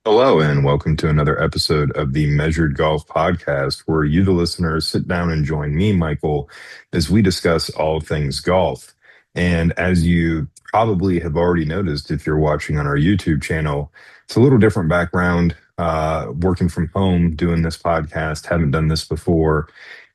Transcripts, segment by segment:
Hello, and welcome to another episode of the Measured Golf Podcast, where you, the listeners, sit down and join me, Michael, as we discuss all things golf. And as you probably have already noticed, if you're watching on our YouTube channel, it's a little different background. Working from home, doing this podcast, haven't done this before.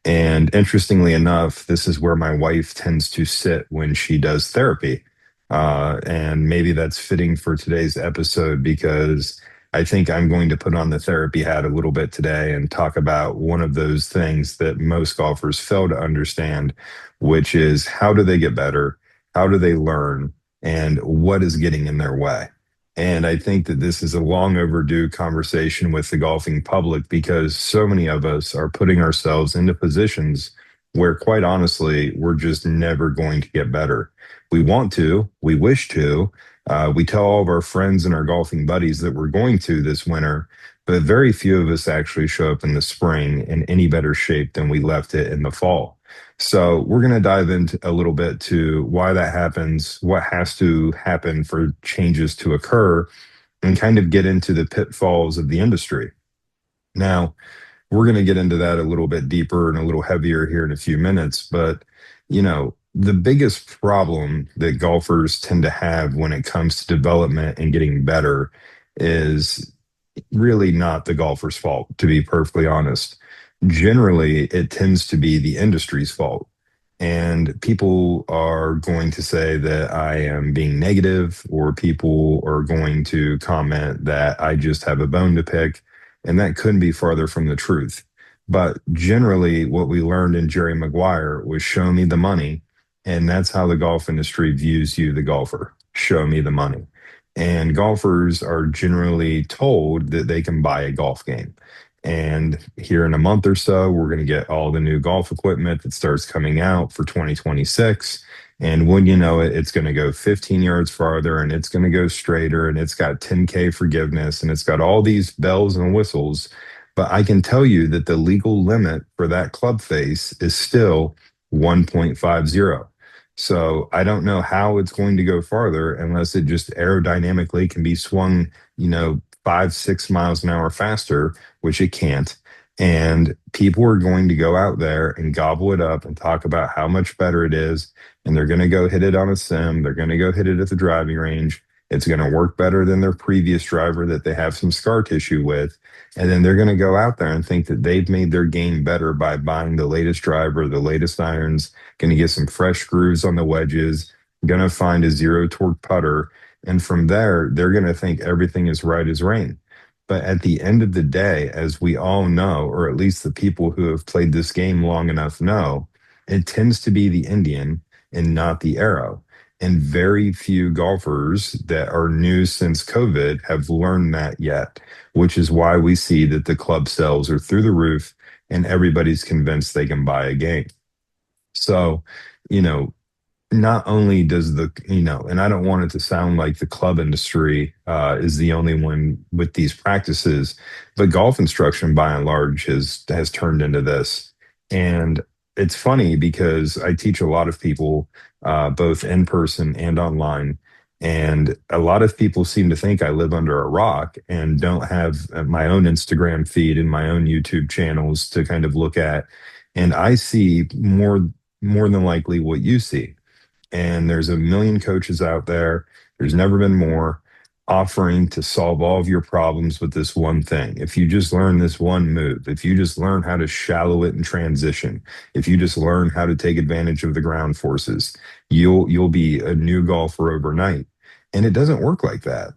And interestingly enough, this is where my wife tends to sit when she does therapy. And maybe that's fitting for today's episode because I think I'm going to put on the therapy hat a little bit today and talk about one of those things that most golfers fail to understand, which is how do they get better? How do they learn? And what is getting in their way? And I think that this is a long overdue conversation with the golfing public because so many of us are putting ourselves into positions where, quite honestly, we're just never going to get better. We want to, we wish to, we tell all of our friends and our golfing buddies that we're going to this winter, but very few of us actually show up in the spring in any better shape than we left it in the fall. So we're going to dive into a little bit to why that happens, what has to happen for changes to occur, and kind of get into the pitfalls of the industry. Now, we're going to get into that a little bit deeper and a little heavier here in a few minutes, but the biggest problem that golfers tend to have when it comes to development and getting better is really not the golfer's fault, to be perfectly honest. Generally, it tends to be the industry's fault. And people are going to say that I am being negative, or people are going to comment that I just have a bone to pick. And that couldn't be farther from the truth. But generally, what we learned in Jerry Maguire was show me the money. And that's how the golf industry views you, the golfer. Show me the money. And golfers are generally told that they can buy a golf game. And here in a month or so, we're going to get all the new golf equipment that starts coming out for 2026. And when you know it, it's going to go 15 yards farther and it's going to go straighter and it's got 10K forgiveness and it's got all these bells and whistles. But I can tell you that the legal limit for that club face is still 1.50. So I don't know how it's going to go farther unless it just aerodynamically can be swung, 5, 6 miles an hour faster, which it can't. And people are going to go out there and gobble it up and talk about how much better it is. And they're going to go hit it on a sim. They're going to go hit it at the driving range. It's going to work better than their previous driver that they have some scar tissue with. And then they're going to go out there and think that they've made their game better by buying the latest driver, the latest irons, going to get some fresh grooves on the wedges, going to find a zero torque putter. And from there, they're going to think everything is right as rain. But at the end of the day, as we all know, or at least the people who have played this game long enough know, it tends to be the Indian and not the arrow. And very few golfers that are new since COVID have learned that yet, which is why we see that the club sales are through the roof and everybody's convinced they can buy a game. So, you know, not only does and I don't want it to sound like the club industry is the only one with these practices, but golf instruction by and large has turned into this. And it's funny because I teach a lot of people, both in person and online. And a lot of people seem to think I live under a rock and don't have my own Instagram feed and my own YouTube channels to kind of look at. And I see more than likely what you see. And there's a million coaches out there. There's never been more offering to solve all of your problems with this one thing. If you just learn this one move, if you just learn how to shallow it in transition, if you just learn how to take advantage of the ground forces, you'll be a new golfer overnight. And it doesn't work like that.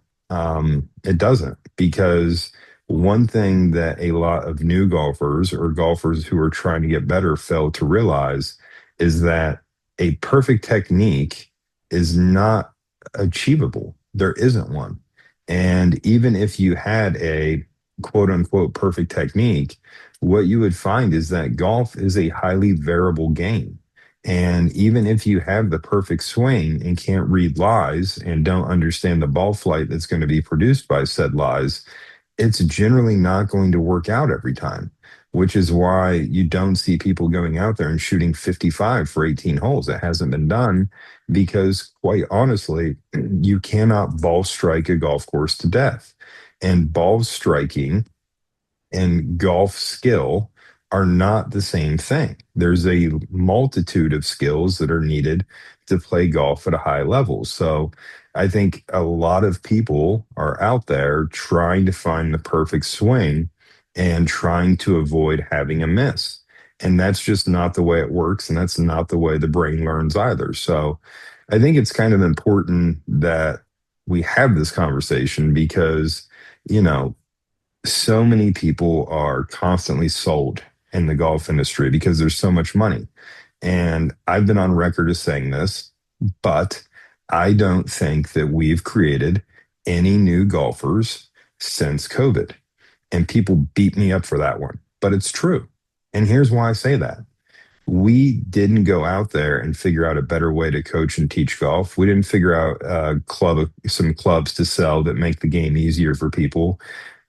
It doesn't, because one thing that a lot of new golfers or golfers who are trying to get better fail to realize is that a perfect technique is not achievable. There isn't one. And even if you had a quote unquote perfect technique, what you would find is that golf is a highly variable game. And even if you have the perfect swing and can't read lies and don't understand the ball flight that's going to be produced by said lies, it's generally not going to work out every time, which is why you don't see people going out there and shooting 55 for 18 holes. It hasn't been done because, quite honestly, you cannot ball strike a golf course to death. And ball striking and golf skill are not the same thing. There's a multitude of skills that are needed to play golf at a high level. So I think a lot of people are out there trying to find the perfect swing and trying to avoid having a miss. And that's just not the way it works. And that's not the way the brain learns either. So I think it's kind of important that we have this conversation because, you know, so many people are constantly sold in the golf industry because there's so much money. And I've been on record as saying this, but I don't think that we've created any new golfers since COVID. And people beat me up for that one, but it's true. And here's why I say that. We didn't go out there and figure out a better way to coach and teach golf. We didn't figure out some clubs to sell that make the game easier for people.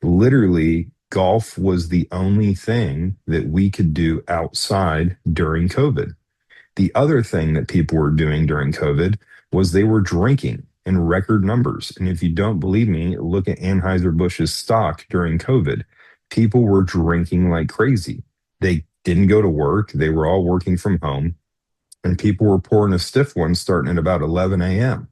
Literally, golf was the only thing that we could do outside during COVID. The other thing that people were doing during COVID was they were drinking in record numbers. And if you don't believe me, look at Anheuser-Busch's stock during COVID. People were drinking like crazy. They didn't go to work, they were all working from home, and people were pouring a stiff one starting at about 11 a.m.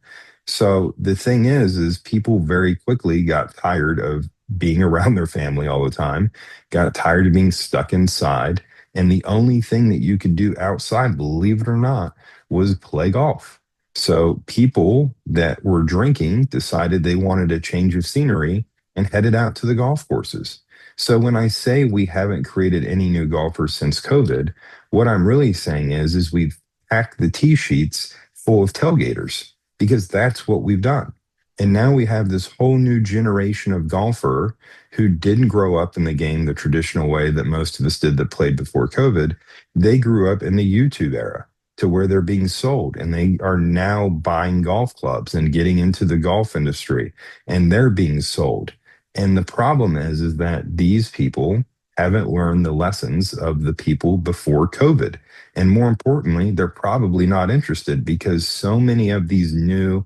So the thing is people very quickly got tired of being around their family all the time, got tired of being stuck inside. And the only thing that you could do outside, believe it or not, was play golf. So people that were drinking decided they wanted a change of scenery and headed out to the golf courses. So when I say we haven't created any new golfers since COVID, what I'm really saying is we've packed the tee sheets full of tailgaters because that's what we've done. And now we have this whole new generation of golfer who didn't grow up in the game the traditional way that most of us did that played before COVID. They grew up in the YouTube era to where they're being sold and they are now buying golf clubs and getting into the golf industry and they're being sold. And the problem is that these people haven't learned the lessons of the people before COVID. And more importantly, they're probably not interested because so many of these new,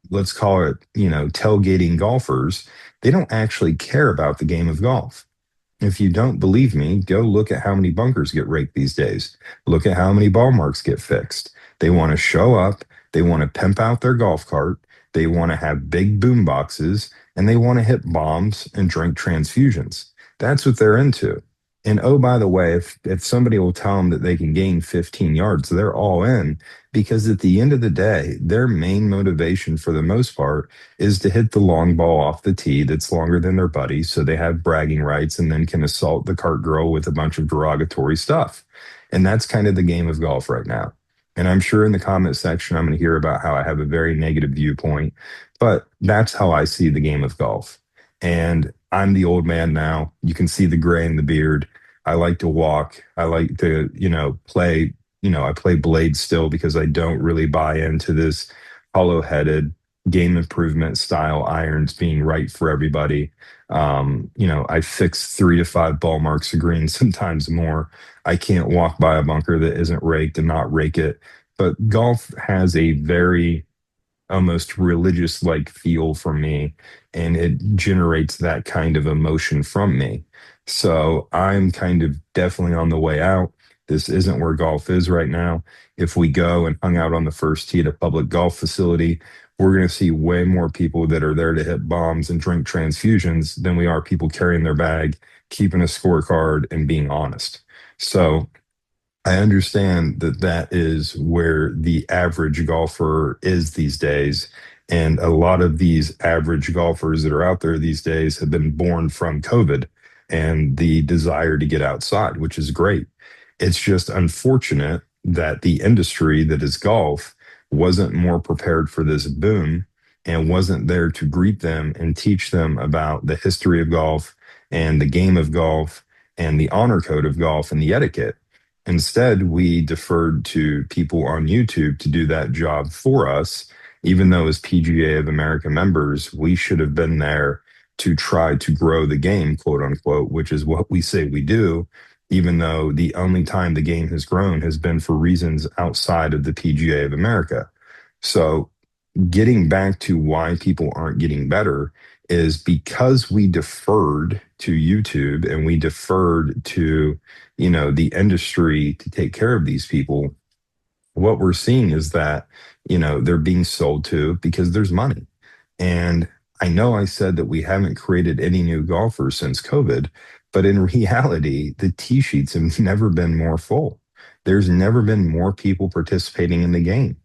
let's call it, tailgating golfers, they don't actually care about the game of golf. If you don't believe me, go look at how many bunkers get raked these days. Look at how many ball marks get fixed. They want to show up, they want to pimp out their golf cart, they want to have big boom boxes, and they want to hit bombs and drink transfusions. That's what they're into. And oh, by the way, if somebody will tell them that they can gain 15 yards, they're all in because at the end of the day, their main motivation for the most part is to hit the long ball off the tee that's longer than their buddy. So they have bragging rights and then can assault the cart girl with a bunch of derogatory stuff. And that's kind of the game of golf right now. And I'm sure in the comment section, I'm going to hear about how I have a very negative viewpoint, but that's how I see the game of golf. And I'm the old man now. You can see the gray in the beard. I like to walk. I like to, play, I play blades still because I don't really buy into this hollow headed game improvement style irons being right for everybody. I fix 3 to 5 ball marks a green, sometimes more. I can't walk by a bunker that isn't raked and not rake it. But golf has a very almost religious like feel for me and it generates that kind of emotion from me. So I'm kind of definitely on the way out. This isn't where golf is right now. If we go and hung out on the first tee at a public golf facility, we're going to see way more people that are there to hit bombs and drink transfusions than we are people carrying their bag, keeping a scorecard, and being honest. So I understand that that is where the average golfer is these days. And a lot of these average golfers that are out there these days have been born from COVID and the desire to get outside, which is great. It's just unfortunate that the industry that is golf wasn't more prepared for this boom and wasn't there to greet them and teach them about the history of golf and the game of golf and the honor code of golf and the etiquette. Instead, we deferred to people on YouTube to do that job for us, even though as PGA of America members, we should have been there to try to grow the game, quote unquote, which is what we say we do, even though the only time the game has grown has been for reasons outside of the PGA of America. So getting back to why people aren't getting better is because we deferred to YouTube and we deferred to, the industry to take care of these people. What we're seeing is that, they're being sold to because there's money. And I know I said that we haven't created any new golfers since COVID, but in reality, the tee sheets have never been more full. There's never been more people participating in the game.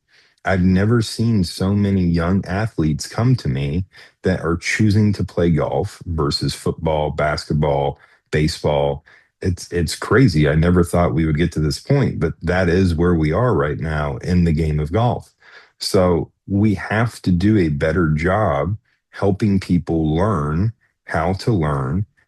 I've never seen so many young athletes come to me that are choosing to play golf versus football, basketball, baseball. It's crazy. I never thought we would get to this point, but that is where we are right now in the game of golf. So we have to do a better job helping people learn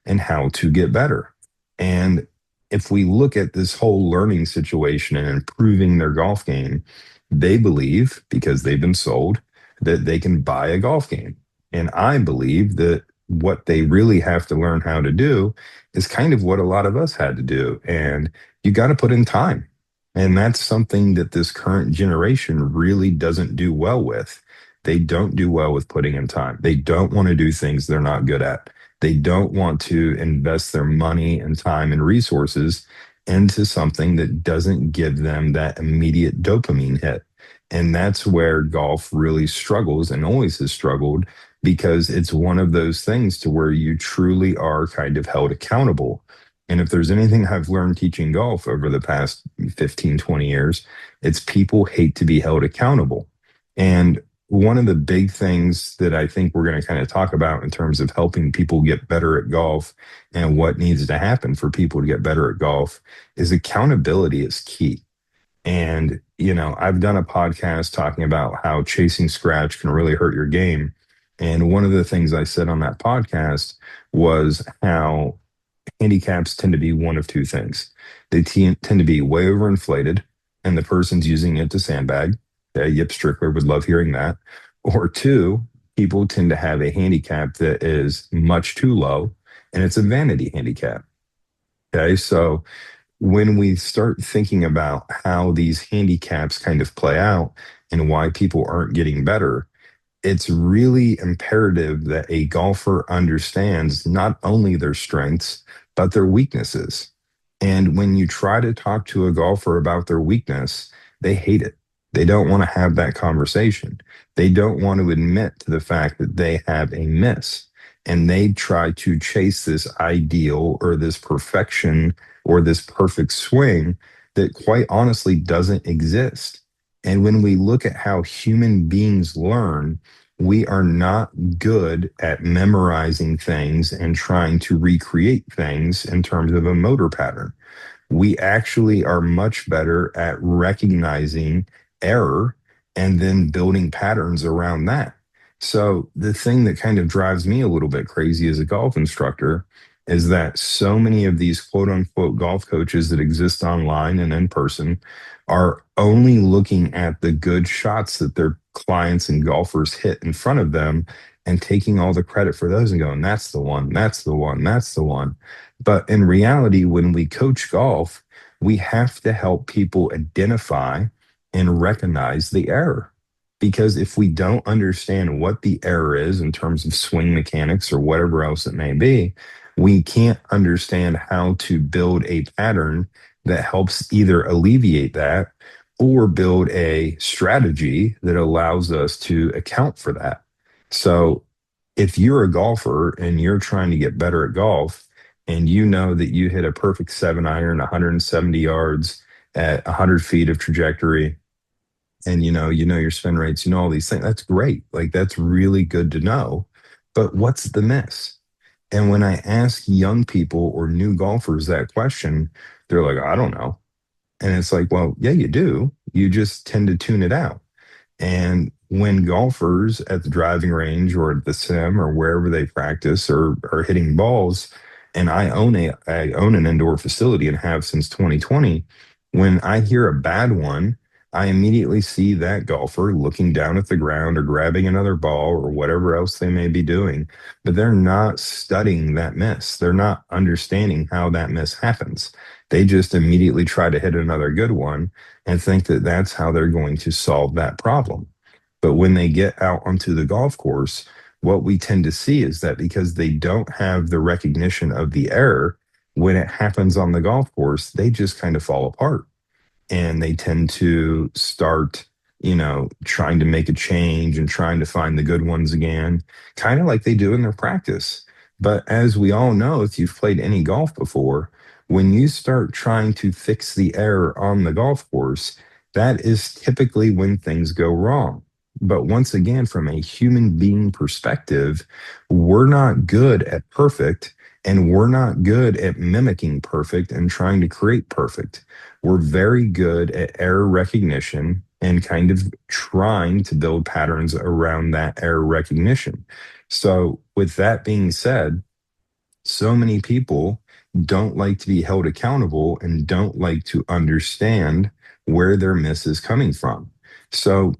and how to get better. And if we look at this whole learning situation and improving their golf game, they believe, because they've been sold, that they can buy a golf game. And I believe that what they really have to learn how to do is kind of what a lot of us had to do. And you got to put in time. And that's something that this current generation really doesn't do well with. They don't do well with putting in time. They don't want to do things they're not good at. They don't want to invest their money and time and resources into something that doesn't give them that immediate dopamine hit. And that's where golf really struggles and always has struggled, because it's one of those things to where you truly are kind of held accountable. And if there's anything I've learned teaching golf over the past 15, 20 years, it's people hate to be held accountable. And one of the big things that I think we're going to kind of talk about in terms of helping people get better at golf and what needs to happen for people to get better at golf is accountability is key. And, I've done a podcast talking about how chasing scratch can really hurt your game. And one of the things I said on that podcast was how handicaps tend to be one of two things. They tend to be way overinflated, and the person's using it to sandbag. Yip Strickler would love hearing that. Or two, people tend to have a handicap that is much too low, and it's a vanity handicap. Okay, so when we start thinking about how these handicaps kind of play out and why people aren't getting better, it's really imperative that a golfer understands not only their strengths, but their weaknesses. And when you try to talk to a golfer about their weakness, they hate it. They don't want to have that conversation. They don't want to admit to the fact that they have a miss. And they try to chase this ideal or this perfection or this perfect swing that quite honestly doesn't exist. And when we look at how human beings learn, we are not good at memorizing things and trying to recreate things in terms of a motor pattern. We actually are much better at recognizing error and then building patterns around that. So, the thing that kind of drives me a little bit crazy as a golf instructor is that so many of these quote unquote golf coaches that exist online and in person are only looking at the good shots that their clients and golfers hit in front of them and taking all the credit for those and going, that's the one, that's the one, that's the one. But in reality, when we coach golf, we have to help people identify and recognize the error. Because if we don't understand what the error is in terms of swing mechanics or whatever else it may be, we can't understand how to build a pattern that helps either alleviate that or build a strategy that allows us to account for that. So if you're a golfer and you're trying to get better at golf and you know that you hit a perfect 7 iron, 170 yards at 100 feet of trajectory, and you know your spin rates, all these things, that's great. Like, that's really good to know. But what's the miss? And when I ask young people or new golfers that question, they're like, I don't know. And it's like, well, yeah, you do. You just tend to tune it out. And when golfers at the driving range or at the sim or wherever they practice or are hitting balls, and I own an indoor facility and have since 2020, when I hear a bad one, I immediately see that golfer looking down at the ground or grabbing another ball or whatever else they may be doing. But they're not studying that miss. They're not understanding how that miss happens. They just immediately try to hit another good one and think that that's how they're going to solve that problem. But when they get out onto the golf course, what we tend to see is that because they don't have the recognition of the error, when it happens on the golf course, they just kind of fall apart and they tend to start, trying to make a change and trying to find the good ones again, kind of like they do in their practice. But as we all know, if you've played any golf before, when you start trying to fix the error on the golf course, that is typically when things go wrong. But once again, from a human being perspective, we're not good at perfect, and we're not good at mimicking perfect and trying to create perfect. We're very good at error recognition and kind of trying to build patterns around that error recognition. So, with that being said, so many people don't like to be held accountable and don't like to understand where their miss is coming from. So,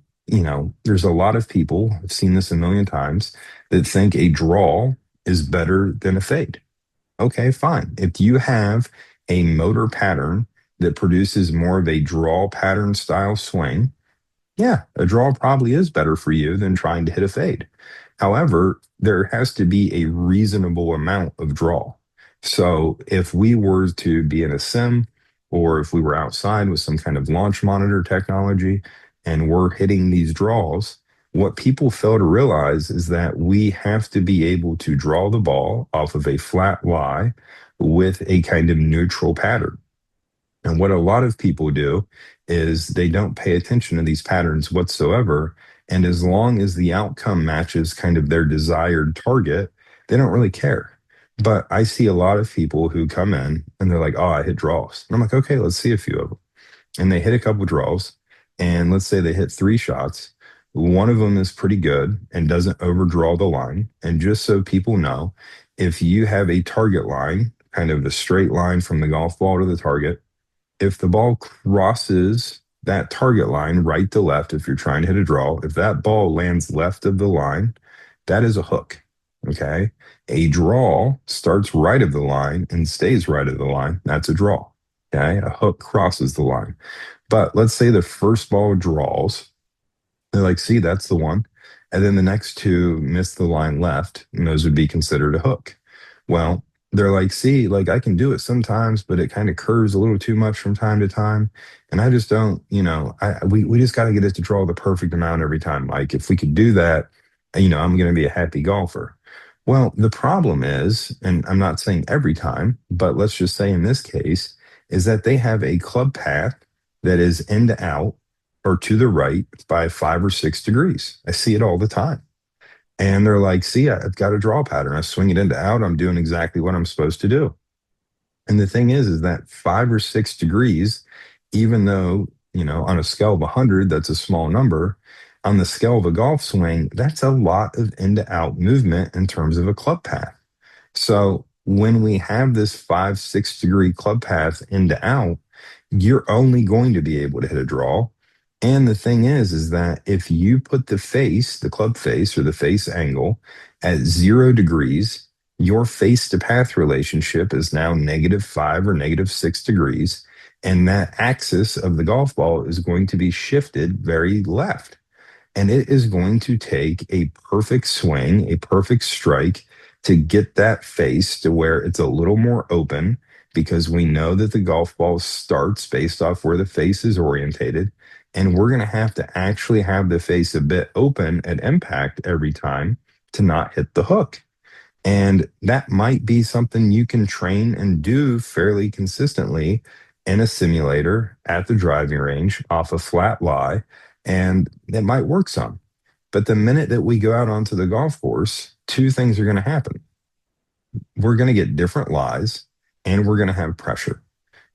there's a lot of people, I've seen this a million times, that think a draw is better than a fade. Okay, fine. If you have a motor pattern that produces more of a draw pattern style swing, yeah, a draw probably is better for you than trying to hit a fade. However, there has to be a reasonable amount of draw. So if we were to be in a sim or if we were outside with some kind of launch monitor technology and we're hitting these draws, what people fail to realize is that we have to be able to draw the ball off of a flat lie with a kind of neutral pattern. And what a lot of people do is they don't pay attention to these patterns whatsoever. And as long as the outcome matches kind of their desired target, they don't really care. But I see a lot of people who come in and they're like, oh, I hit draws. And I'm like, okay, let's see a few of them. And they hit a couple draws. And let's say they hit three shots. One of them is pretty good and doesn't overdraw the line. And just so people know, if you have a target line, kind of a straight line from the golf ball to the target, if the ball crosses that target line right to left, if you're trying to hit a draw, if that ball lands left of the line, that is a hook. Okay. A draw starts right of the line and stays right of the line. That's a draw. Okay. A hook crosses the line. But let's say the first ball draws. They're like, see, that's the one. And then the next two miss the line left, and those would be considered a hook. Well, they're like, see, like I can do it sometimes, but it kind of curves a little too much from time to time. And I just don't, we just got to get it to draw the perfect amount every time. Like if we could do that, I'm going to be a happy golfer. Well, the problem is, and I'm not saying every time, but let's just say in this case, is that they have a club path that is end to out or to the right by 5 or 6 degrees. I see it all the time. And they're like, see, I've got a draw pattern. I swing it into out. I'm doing exactly what I'm supposed to do. And the thing is that 5 or 6 degrees, even though, on a scale of 100, that's a small number. On the scale of a golf swing, that's a lot of in to out movement in terms of a club path. So when we have this 5, 6 degree club path in to out, you're only going to be able to hit a draw. And the thing is that if you put the face, the club face or the face angle at 0 degrees, your face to path relationship is now -5 or -6 degrees. And that axis of the golf ball is going to be shifted very left. And it is going to take a perfect swing, a perfect strike to get that face to where it's a little more open because we know that the golf ball starts based off where the face is orientated. And we're going to have to actually have the face a bit open at impact every time to not hit the hook. And that might be something you can train and do fairly consistently in a simulator at the driving range off a flat lie, and it might work some. But the minute that we go out onto the golf course, two things are going to happen. We're going to get different lies and we're going to have pressure.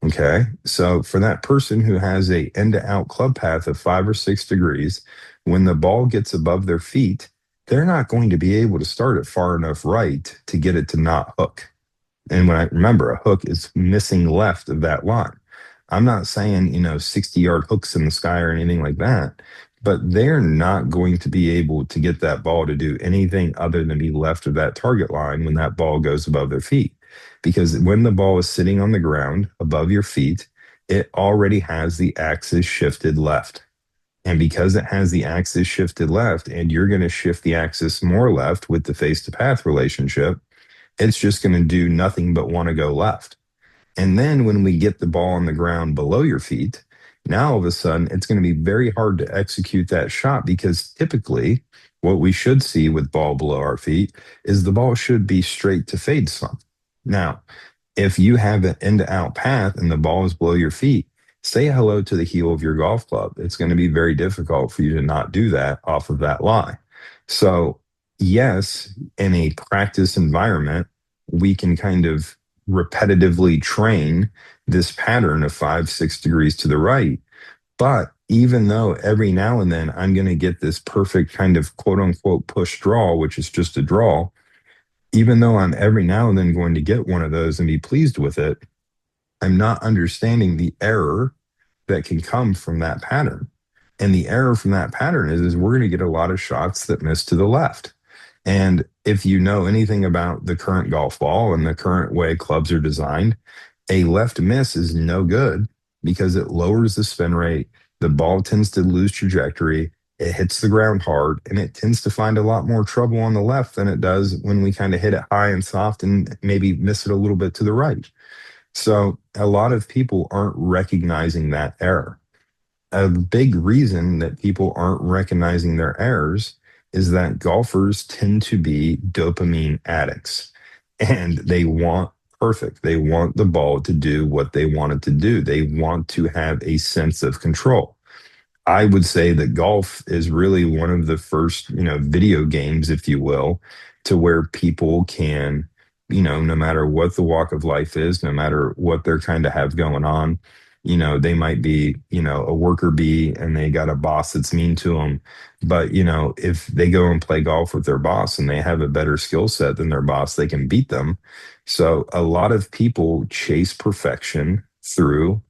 Okay. So for that person who has a end to out club path of 5 or 6 degrees, when the ball gets above their feet, they're not going to be able to start it far enough right to get it to not hook. And when I remember, a hook is missing left of that line. I'm not saying, 60-yard hooks in the sky or anything like that, but they're not going to be able to get that ball to do anything other than be left of that target line when that ball goes above their feet. Because when the ball is sitting on the ground above your feet, it already has the axis shifted left. And because it has the axis shifted left, and you're going to shift the axis more left with the face to path relationship, it's just going to do nothing but want to go left. And then when we get the ball on the ground below your feet, now all of a sudden it's going to be very hard to execute that shot, because typically what we should see with ball below our feet is the ball should be straight to fade some. Now, if you have an in to out path and the ball is below your feet, say hello to the heel of your golf club. It's going to be very difficult for you to not do that off of that lie. So, yes, in a practice environment, we can kind of repetitively train this pattern of 5, 6 degrees to the right. But even though every now and then I'm going to get this perfect kind of quote unquote push draw, which is just a draw, even though I'm every now and then going to get one of those and be pleased with it, I'm not understanding the error that can come from that pattern. And the error from that pattern is we're going to get a lot of shots that miss to the left. And if you know anything about the current golf ball and the current way clubs are designed, a left miss is no good because it lowers the spin rate. The ball tends to lose trajectory. It hits the ground hard, and it tends to find a lot more trouble on the left than it does when we kind of hit it high and soft and maybe miss it a little bit to the right. So a lot of people aren't recognizing that error. A big reason that people aren't recognizing their errors is that golfers tend to be dopamine addicts, and they want perfect. They want the ball to do what they want it to do. They want to have a sense of control. I would say that golf is really one of the first, video games, if you will, to where people can, no matter what the walk of life is, no matter what they're kind of have going on, they might be, a worker bee and they got a boss that's mean to them. But, if they go and play golf with their boss and they have a better skill set than their boss, they can beat them. So a lot of people chase perfection through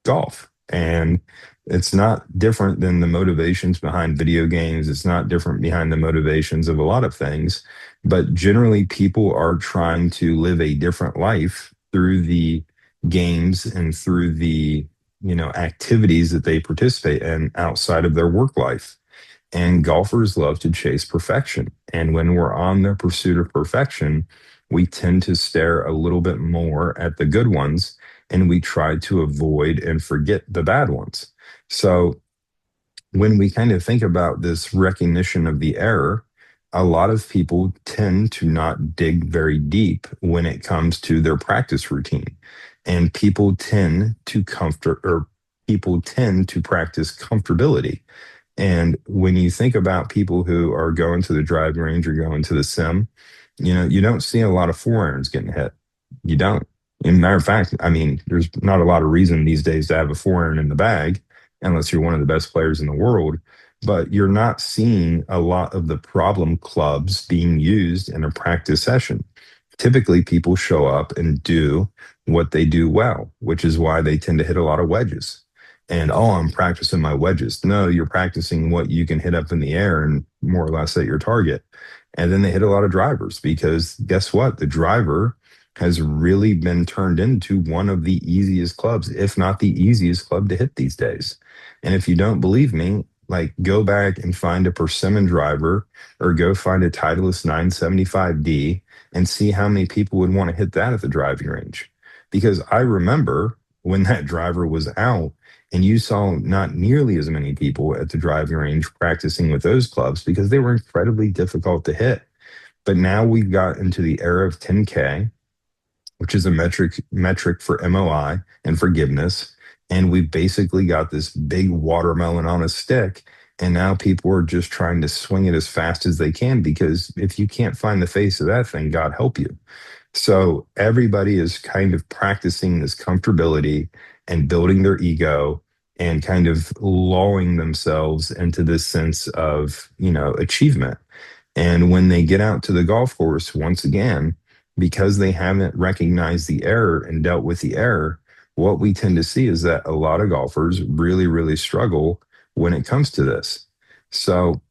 golf. And it's not different than the motivations behind video games. It's not different behind the motivations of a lot of things. But generally, people are trying to live a different life through the games and through the activities that they participate in outside of their work life. And golfers love to chase perfection. And when we're on the pursuit of perfection, we tend to stare a little bit more at the good ones, and we try to avoid and forget the bad ones. So when we kind of think about this recognition of the error, a lot of people tend to not dig very deep when it comes to their practice routine. And people tend to practice comfortability. And when you think about people who are going to the driving range or going to the sim, you don't see a lot of four-irons getting hit. You don't. In matter of fact, I mean, there's not a lot of reason these days to have a four-iron in the bag unless you're one of the best players in the world. But you're not seeing a lot of the problem clubs being used in a practice session. Typically, people show up and do what they do well, which is why they tend to hit a lot of wedges. And oh, I'm practicing my wedges. No, you're practicing what you can hit up in the air and more or less at your target. And then they hit a lot of drivers because guess what? The driver has really been turned into one of the easiest clubs, if not the easiest club to hit these days. And if you don't believe me, like go back and find a persimmon driver or go find a Titleist 975D and see how many people would want to hit that at the driving range. Because I remember when that driver was out and you saw not nearly as many people at the driving range practicing with those clubs because they were incredibly difficult to hit. But now we've got into the era of 10K, which is a metric for MOI and forgiveness. And we've basically got this big watermelon on a stick. And now people are just trying to swing it as fast as they can because if you can't find the face of that thing, God help you. So everybody is kind of practicing this comfortability and building their ego and kind of lulling themselves into this sense of, achievement. And when they get out to the golf course, once again, because they haven't recognized the error and dealt with the error, what we tend to see is that a lot of golfers really, really struggle when it comes to this. So,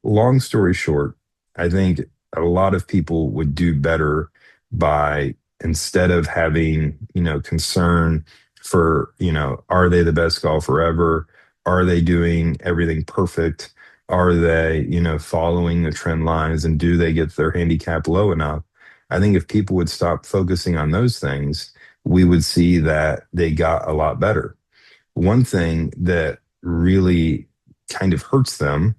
long story short, I think a lot of people would do better by instead of having, concern for, are they the best golfer ever? Are they doing everything perfect? Are they, following the trend lines, and do they get their handicap low enough? I think if people would stop focusing on those things, we would see that they got a lot better. One thing that really kind of hurts them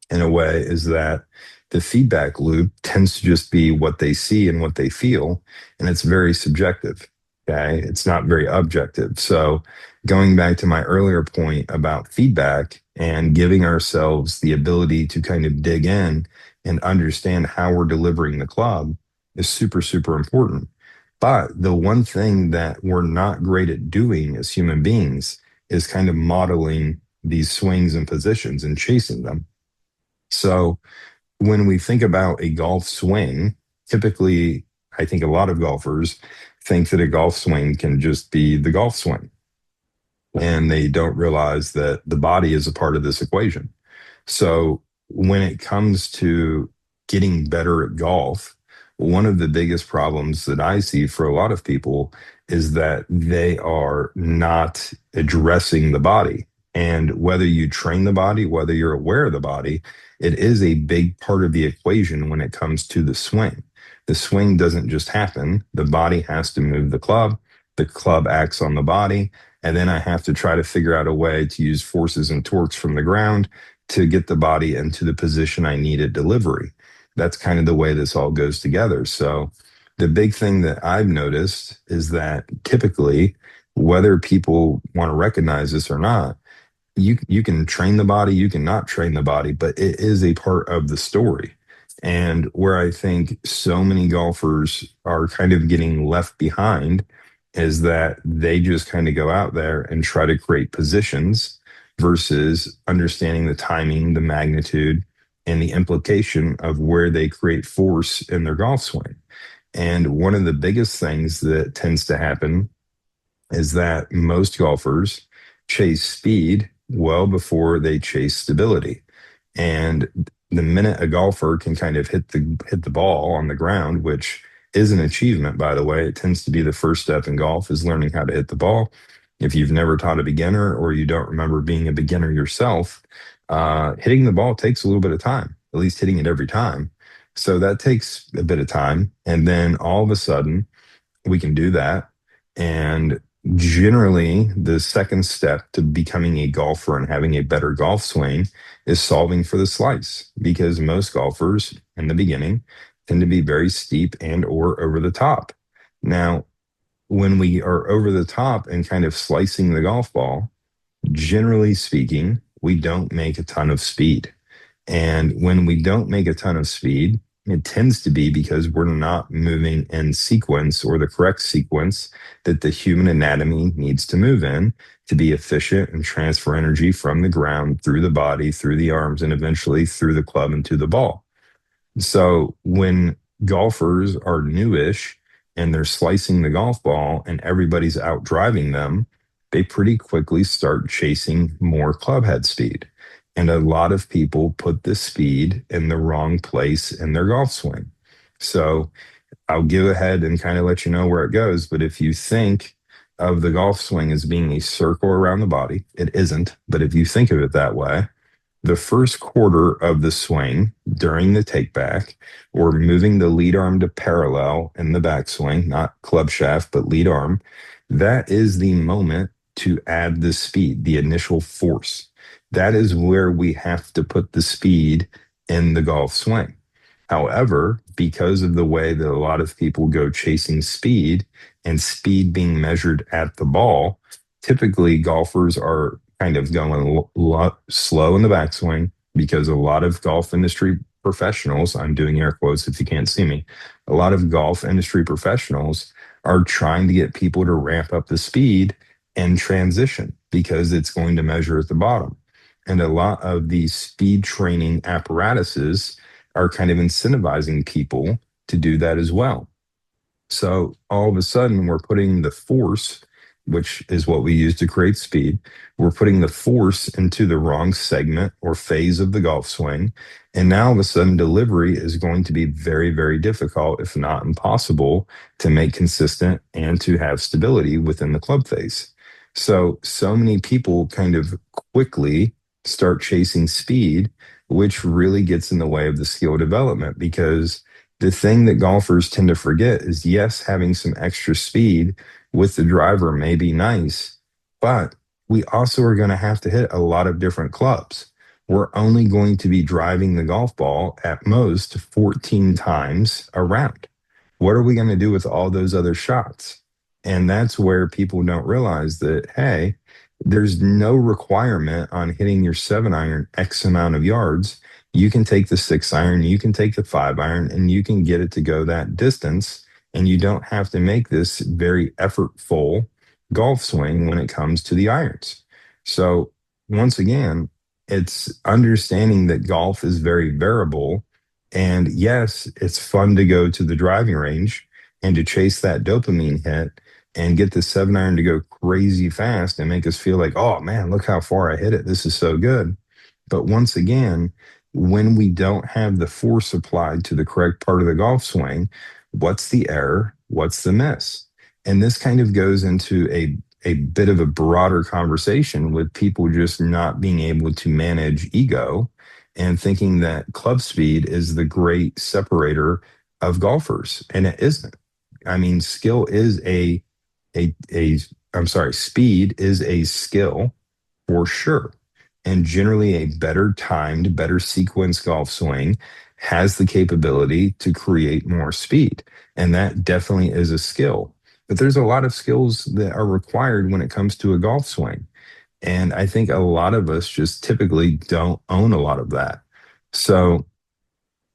in a way is that the feedback loop tends to just be what they see and what they feel, and it's very subjective. Okay. It's not very objective. So, going back to my earlier point about feedback and giving ourselves the ability to kind of dig in and understand how we're delivering the club is super, super important. But the one thing that we're not great at doing as human beings is kind of modeling these swings and positions and chasing them. So when we think about a golf swing, typically, I think a lot of golfers think that a golf swing can just be the golf swing, and they don't realize that the body is a part of this equation. So when it comes to getting better at golf, one of the biggest problems that I see for a lot of people is that they are not addressing the body. And whether you train the body, whether you're aware of the body, it is a big part of the equation when it comes to the swing. The swing doesn't just happen. The body has to move the club acts on the body, and then I have to try to figure out a way to use forces and torques from the ground to get the body into the position I need at delivery. That's kind of the way this all goes together. So, the big thing that I've noticed is that typically, whether people want to recognize this or not, you can train the body, you can not train the body, but it is a part of the story. And where I think so many golfers are kind of getting left behind is that they just kind of go out there and try to create positions versus understanding the timing, the magnitude, and the implication of where they create force in their golf swing. And one of the biggest things that tends to happen is that most golfers chase speed well before they chase stability. And the minute a golfer can kind of hit the ball on the ground, which is an achievement, by the way, it tends to be the first step in golf is learning how to hit the ball. If you've never taught a beginner or you don't remember being a beginner yourself, hitting the ball takes a little bit of time, at least hitting it every time. So that takes a bit of time. And then all of a sudden, we can do that. And generally, the second step to becoming a golfer and having a better golf swing is solving for the slice, because most golfers in the beginning tend to be very steep and or over the top. Now, when we are over the top and kind of slicing the golf ball, generally speaking, we don't make a ton of speed. And when we don't make a ton of speed, it tends to be because we're not moving in sequence or the correct sequence that the human anatomy needs to move in to be efficient and transfer energy from the ground through the body, through the arms, and eventually through the club and to the ball. So when golfers are newish and they're slicing the golf ball and everybody's out driving them, they pretty quickly start chasing more club head speed. And a lot of people put the speed in the wrong place in their golf swing. So I'll go ahead and kind of let you know where it goes. But if you think of the golf swing as being a circle around the body, it isn't. But if you think of it that way, the first quarter of the swing during the take back, or moving the lead arm to parallel in the backswing, not club shaft, but lead arm, that is the moment to add the speed, the initial force. That is where we have to put the speed in the golf swing. However, because of the way that a lot of people go chasing speed and speed being measured at the ball, typically golfers are kind of going a lot slow in the backswing because a lot of golf industry professionals, I'm doing air quotes if you can't see me, a lot of golf industry professionals are trying to get people to ramp up the speed and transition because it's going to measure at the bottom. And a lot of these speed training apparatuses are kind of incentivizing people to do that as well. So all of a sudden, we're putting the force, which is what we use to create speed, we're putting the force into the wrong segment or phase of the golf swing. And now all of a sudden, delivery is going to be very, very difficult, if not impossible, to make consistent and to have stability within the club face. So many people kind of quickly start chasing speed, which really gets in the way of the skill development because the thing that golfers tend to forget is yes, having some extra speed with the driver may be nice, but we also are going to have to hit a lot of different clubs. We're only going to be driving the golf ball at most 14 times a round. What are we going to do with all those other shots? And that's where people don't realize that, hey, there's no requirement on hitting your 7 iron X amount of yards. You can take the 6 iron, you can take the 5 iron, and you can get it to go that distance. And you don't have to make this very effortful golf swing when it comes to the irons. So, once again, it's understanding that golf is very variable. And yes, it's fun to go to the driving range and to chase that dopamine hit and get the 7 iron to go crazy fast and make us feel like, oh man, look how far I hit it. This is so good. But once again, when we don't have the force applied to the correct part of the golf swing, what's the error? What's the miss? And this kind of goes into a bit of a broader conversation with people just not being able to manage ego and thinking that club speed is the great separator of golfers. And it isn't. I mean, skill is a I'm sorry, speed is a skill for sure. And generally, a better timed, better sequenced golf swing has the capability to create more speed. And that definitely is a skill. But there's a lot of skills that are required when it comes to a golf swing. And I think a lot of us just typically don't own a lot of that. So,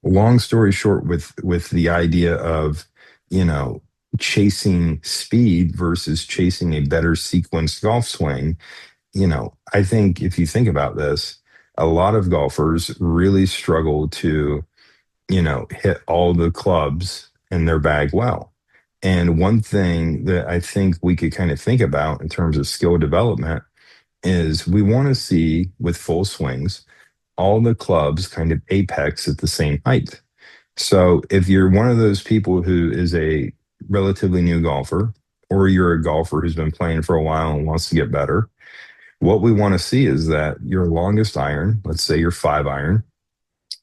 long story short, with the idea of, you know, chasing speed versus chasing a better sequenced golf swing, I think if you think about this, a lot of golfers really struggle to, hit all the clubs in their bag well. And one thing that I think we could kind of think about in terms of skill development is we want to see with full swings all the clubs kind of apex at the same height. So if you're one of those people who is a relatively new golfer, or you're a golfer who's been playing for a while and wants to get better, what we want to see is that your longest iron, let's say your 5 iron,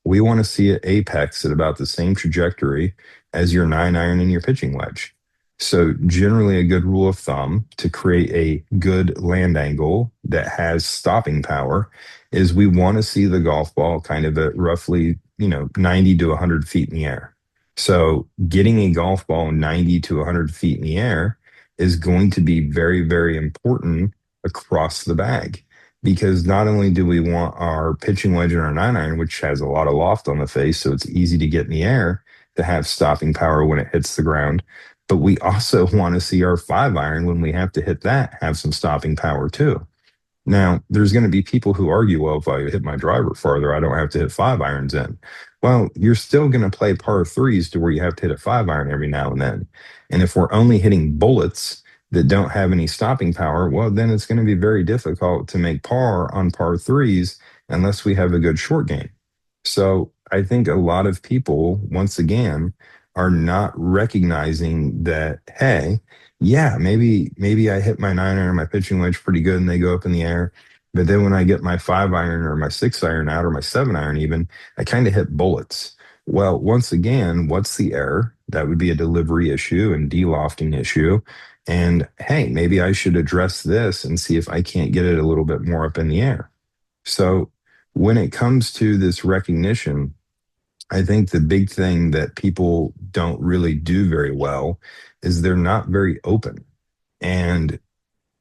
we want to see it apex at about the same trajectory as your 9 iron and your pitching wedge. So, generally, a good rule of thumb to create a good land angle that has stopping power is we want to see the golf ball kind of at roughly, 90 to 100 feet in the air. So, getting a golf ball 90 to 100 feet in the air is going to be very, very important across the bag because not only do we want our pitching wedge and our 9 iron, which has a lot of loft on the face, so it's easy to get in the air, to have stopping power when it hits the ground, but we also want to see our 5 iron when we have to hit that have some stopping power too. Now, there's going to be people who argue, well, if I hit my driver farther, I don't have to hit 5 irons in. Well, you're still going to play par threes to where you have to hit a 5 iron every now and then. And if we're only hitting bullets that don't have any stopping power, well, then it's going to be very difficult to make par on par threes unless we have a good short game. So I think a lot of people, once again, are not recognizing that, hey, yeah, maybe I hit my 9 iron or my pitching wedge pretty good and they go up in the air. But then when I get my 5 iron or my 6 iron out or my 7 iron even, I kind of hit bullets. Well, once again, what's the error? That would be a delivery issue and delofting issue. And hey, maybe I should address this and see if I can't get it a little bit more up in the air. So when it comes to this recognition, I think the big thing that people don't really do very well is they're not very open. And,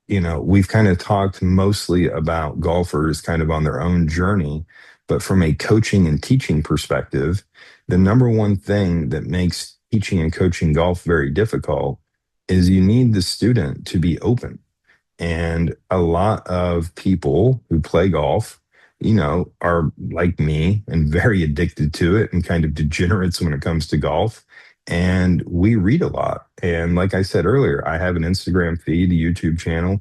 we've kind of talked mostly about golfers kind of on their own journey, but from a coaching and teaching perspective, the number one thing that makes teaching and coaching golf very difficult is you need the student to be open. And a lot of people who play golf, are like me and very addicted to it and kind of degenerates when it comes to golf. And we read a lot. And like I said earlier, I have an Instagram feed, a YouTube channel.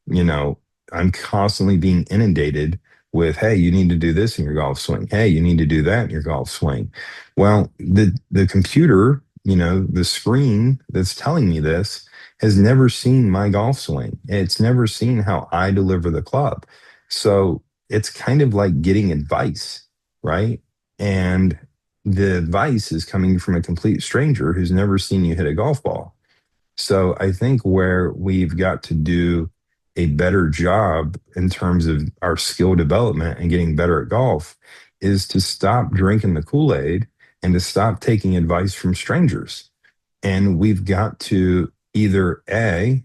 You know, I'm constantly being inundated with, hey, you need to do this in your golf swing. Hey, you need to do that in your golf swing. Well, the computer the screen that's telling me this has never seen my golf swing. It's never seen how I deliver the club. So it's kind of like getting advice, right? And the advice is coming from a complete stranger who's never seen you hit a golf ball. So I think where we've got to do a better job in terms of our skill development and getting better at golf is to stop drinking the Kool-Aid and to stop taking advice from strangers. And we've got to either A,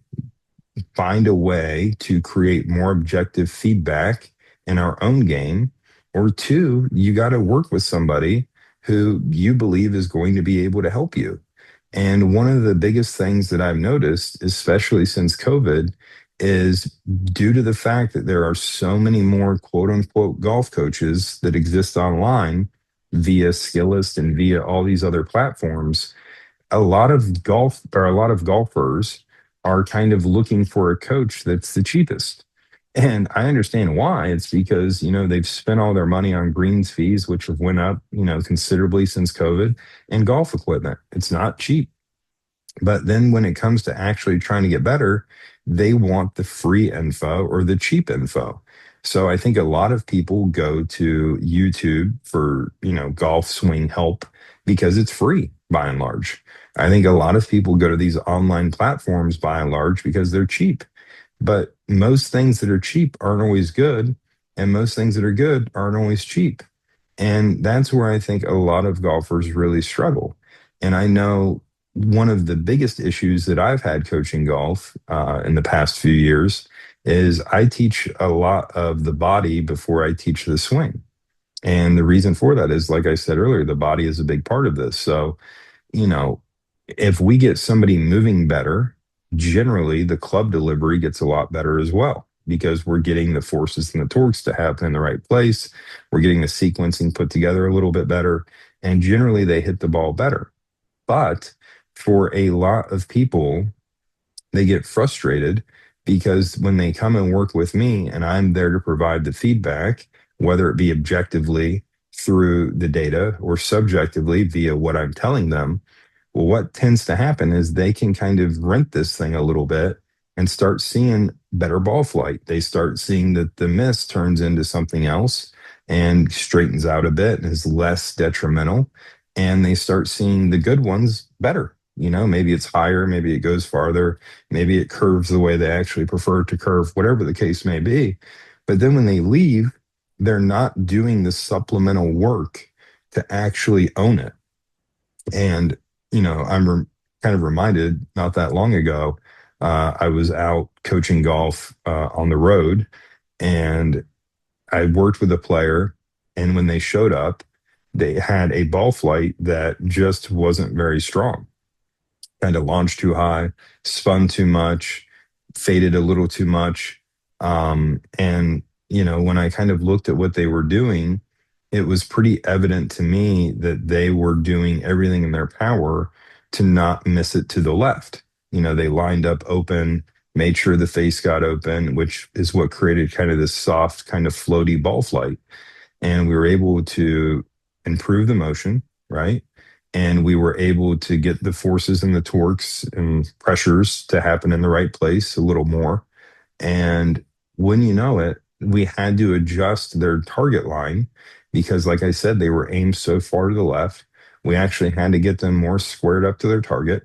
find a way to create more objective feedback in our own game, or two, you got to work with somebody who you believe is going to be able to help you. And one of the biggest things that I've noticed, especially since COVID, is due to the fact that there are so many more quote unquote golf coaches that exist online via Skillist and via all these other platforms. A lot of golfers are kind of looking for a coach that's the cheapest. And I understand why. It's because, they've spent all their money on greens fees, which have went up, considerably since COVID, and golf equipment. It's not cheap. But then when it comes to actually trying to get better, they want the free info or the cheap info. So I think a lot of people go to YouTube for, golf swing help because it's free by and large. I think a lot of people go to these online platforms by and large because they're cheap. But most things that are cheap aren't always good, and most things that are good aren't always cheap. And that's where I think a lot of golfers really struggle. And I know one of the biggest issues that I've had coaching golf in the past few years is I teach a lot of the body before I teach the swing. And the reason for that is, like I said earlier, the body is a big part of this. So, you know, if we get somebody moving better, generally the club delivery gets a lot better as well because we're getting the forces and the torques to happen in the right place. We're getting the sequencing put together a little bit better, and generally they hit the ball better. But for a lot of people, they get frustrated because when they come and work with me and I'm there to provide the feedback, whether it be objectively through the data or subjectively via what I'm telling them, well, what tends to happen is they can kind of rent this thing a little bit and start seeing better ball flight. They start seeing that the miss turns into something else and straightens out a bit and is less detrimental. And they start seeing the good ones better. Maybe it's higher, maybe it goes farther, maybe it curves the way they actually prefer it to curve, whatever the case may be. But then when they leave, they're not doing the supplemental work to actually own it. And, kind of reminded not that long ago, I was out coaching golf on the road and I worked with a player. And when they showed up, they had a ball flight that just wasn't very strong, kind of launched too high, spun too much, faded a little too much. And, when I kind of looked at what they were doing, it was pretty evident to me that they were doing everything in their power to not miss it to the left. They lined up open, made sure the face got open, which is what created kind of this soft, kind of floaty ball flight. And we were able to improve the motion, right? And we were able to get the forces and the torques and pressures to happen in the right place a little more. And when you know it, we had to adjust their target line because, like I said, they were aimed so far to the left. We actually had to get them more squared up to their target.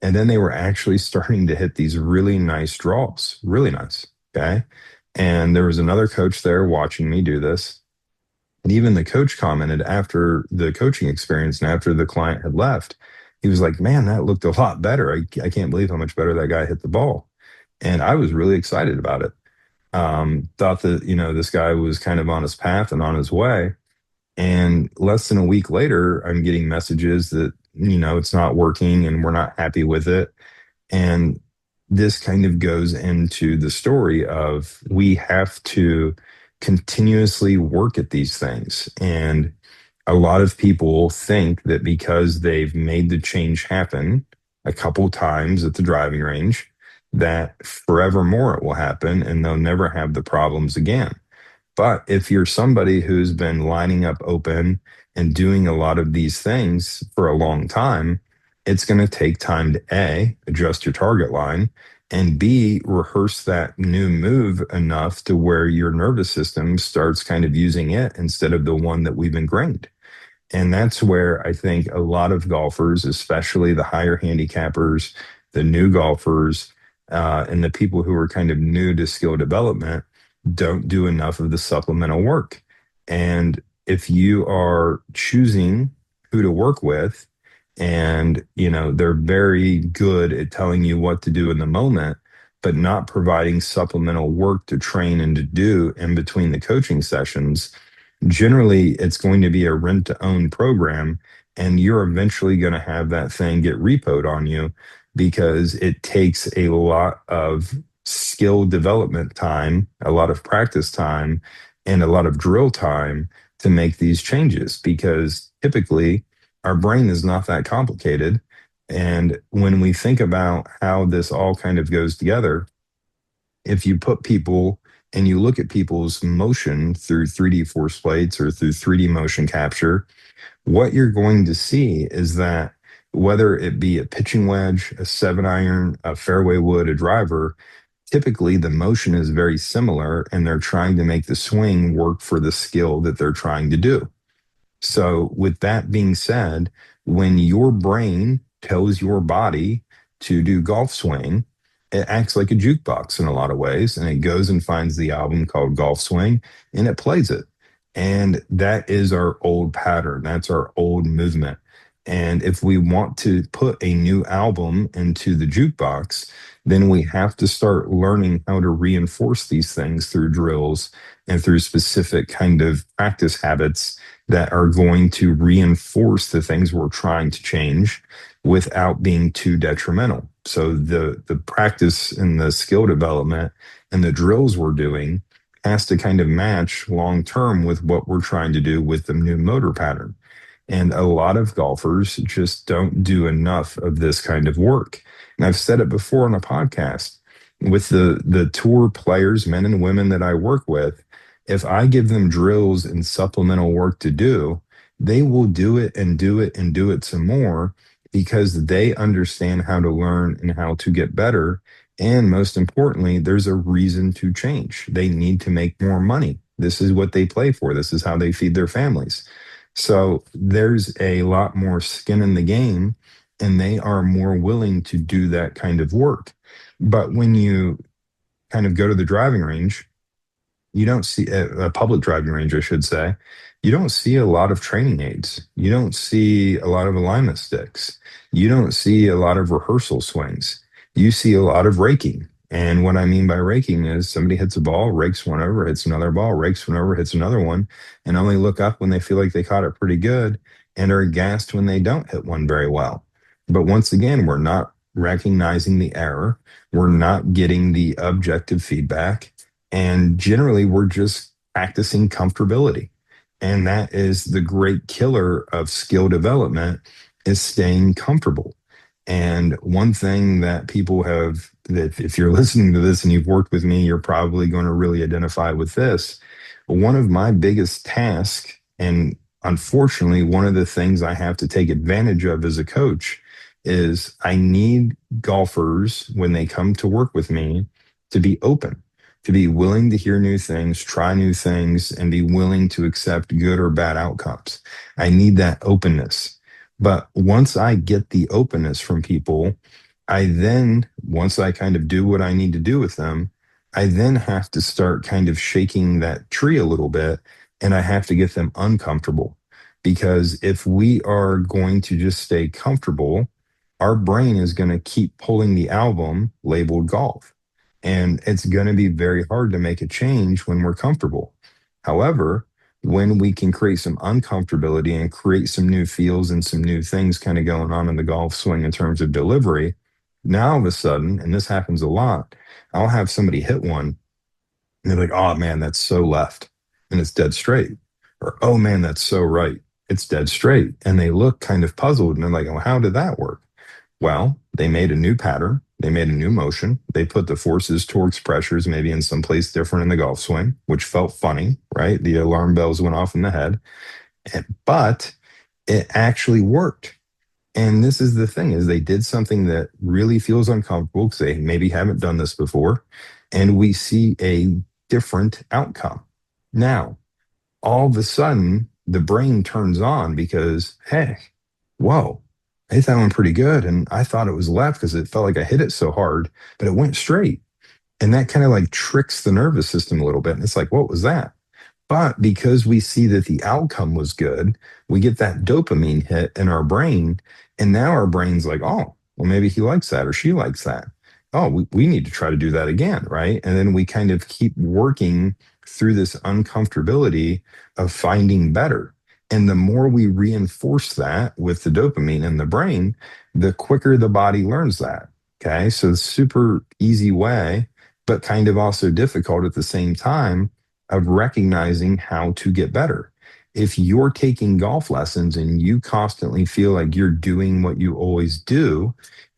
And then they were actually starting to hit these really nice draws, really nice. Okay. And there was another coach there watching me do this. And even the coach commented after the coaching experience and after the client had left, he was like, man, that looked a lot better. I can't believe how much better that guy hit the ball. And I was really excited about it. Thought that, this guy was kind of on his path and on his way. And less than a week later, I'm getting messages that, it's not working and we're not happy with it. And this kind of goes into the story of we have to continuously work at these things. And a lot of people think that because they've made the change happen a couple times at the driving range, that forevermore it will happen and they'll never have the problems again. But if you're somebody who's been lining up open and doing a lot of these things for a long time, it's going to take time to A, adjust your target line, and B, rehearse that new move enough to where your nervous system starts kind of using it instead of the one that we've ingrained. And that's where I think a lot of golfers, especially the higher handicappers, the new golfers, and the people who are kind of new to skill development, don't do enough of the supplemental work. And if you are choosing who to work with, and they're very good at telling you what to do in the moment, but not providing supplemental work to train and to do in between the coaching sessions, generally it's going to be a rent to own program, and you're eventually going to have that thing get repoed on you because it takes a lot of skill development time, a lot of practice time, and a lot of drill time to make these changes, because typically our brain is not that complicated. And when we think about how this all kind of goes together, if you put people and you look at people's motion through 3D force plates or through 3D motion capture, what you're going to see is that whether it be a pitching wedge, a 7-iron, a fairway wood, a driver, typically the motion is very similar, and they're trying to make the swing work for the skill that they're trying to do. So, with that being said, when your brain tells your body to do golf swing, it acts like a jukebox in a lot of ways. And it goes and finds the album called Golf Swing and it plays it. And that is our old pattern. That's our old movement. And if we want to put a new album into the jukebox, then we have to start learning how to reinforce these things through drills and through specific kind of practice habits that are going to reinforce the things we're trying to change without being too detrimental. So the practice and the skill development and the drills we're doing has to kind of match long term with what we're trying to do with the new motor pattern. And a lot of golfers just don't do enough of this kind of work. And I've said it before on a podcast, with the tour players, men and women that I work with, if I give them drills and supplemental work to do, they will do it and do it and do it some more, because they understand how to learn and how to get better. And most importantly, there's a reason to change. They need to make more money. This is what they play for. This is how they feed their families. So there's a lot more skin in the game, and they are more willing to do that kind of work. But when you kind of go to the driving range, you don't see a public driving range, I should say. You don't see a lot of training aids. You don't see a lot of alignment sticks. You don't see a lot of rehearsal swings. You see a lot of raking. And what I mean by raking is somebody hits a ball, rakes one over, hits another ball, rakes one over, hits another one, and only look up when they feel like they caught it pretty good, and are gassed when they don't hit one very well. But once again, we're not recognizing the error. We're not getting the objective feedback, and generally, we're just practicing comfortability. And that is the great killer of skill development, is staying comfortable. And one thing that people have, that if you're listening to this and you've worked with me, you're probably going to really identify with this. One of my biggest tasks, and unfortunately, one of the things I have to take advantage of as a coach, is I need golfers, when they come to work with me, to be open, to be willing to hear new things, try new things, and be willing to accept good or bad outcomes. I need that openness. But once I get the openness from people, once I kind of do what I need to do with them, I then have to start kind of shaking that tree a little bit, and I have to get them uncomfortable. Because if we are going to just stay comfortable, our brain is going to keep pulling the album labeled golf. And it's going to be very hard to make a change when we're comfortable. However, when we can create some uncomfortability and create some new feels and some new things kind of going on in the golf swing in terms of delivery, now all of a sudden, and this happens a lot, I'll have somebody hit one and they're like, oh man, that's so left and it's dead straight. Or, oh man, that's so right. It's dead straight. And they look kind of puzzled and they're like, oh, how did that work? Well, they made a new pattern. They made a new motion. They put the forces, torques, pressures maybe in some place different in the golf swing, which felt funny, right? The alarm bells went off in the head, but it actually worked. And this is the thing is they did something that really feels uncomfortable because they maybe haven't done this before. And we see a different outcome. Now, all of a sudden, the brain turns on because, hey, whoa, I hit that one pretty good. And I thought it was left because it felt like I hit it so hard, but it went straight. And that kind of like tricks the nervous system a little bit. And it's like, what was that? But because we see that the outcome was good, we get that dopamine hit in our brain. And now our brain's like, oh, well, maybe he likes that or she likes that. Oh, we need to try to do that again. Right. And then we kind of keep working through this uncomfortability of finding better. And the more we reinforce that with the dopamine in the brain, the quicker the body learns that. Okay. So, super easy way, but kind of also difficult at the same time of recognizing how to get better. If you're taking golf lessons and you constantly feel like you're doing what you always do,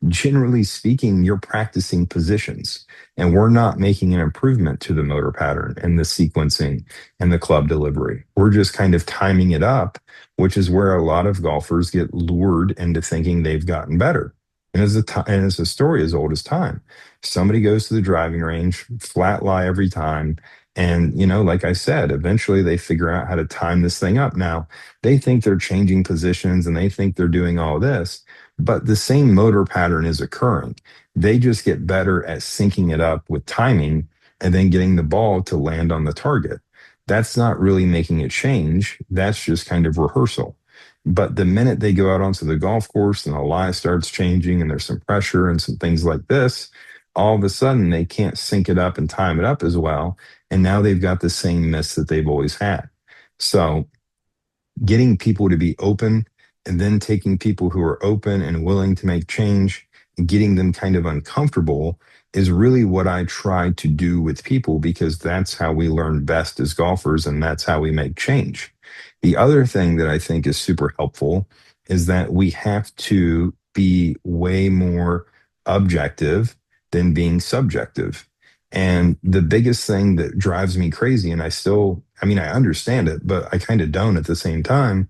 generally speaking, you're practicing positions and we're not making an improvement to the motor pattern and the sequencing and the club delivery. We're just kind of timing it up, which is where a lot of golfers get lured into thinking they've gotten better. And it's a story as old as time. Somebody goes to the driving range, flat lie every time, and, like I said, eventually they figure out how to time this thing up. Now, they think they're changing positions and they think they're doing all this, but the same motor pattern is occurring. They just get better at syncing it up with timing and then getting the ball to land on the target. That's not really making a change. That's just kind of rehearsal. But the minute they go out onto the golf course and the lie starts changing and there's some pressure and some things like this, all of a sudden they can't sync it up and time it up as well, and now they've got the same miss that they've always had. So getting people to be open and then taking people who are open and willing to make change and getting them kind of uncomfortable is really what I try to do with people because that's how we learn best as golfers and that's how we make change. The other thing that I think is super helpful is that we have to be way more objective than being subjective. And the biggest thing that drives me crazy, and I mean, I understand it, but I kind of don't at the same time,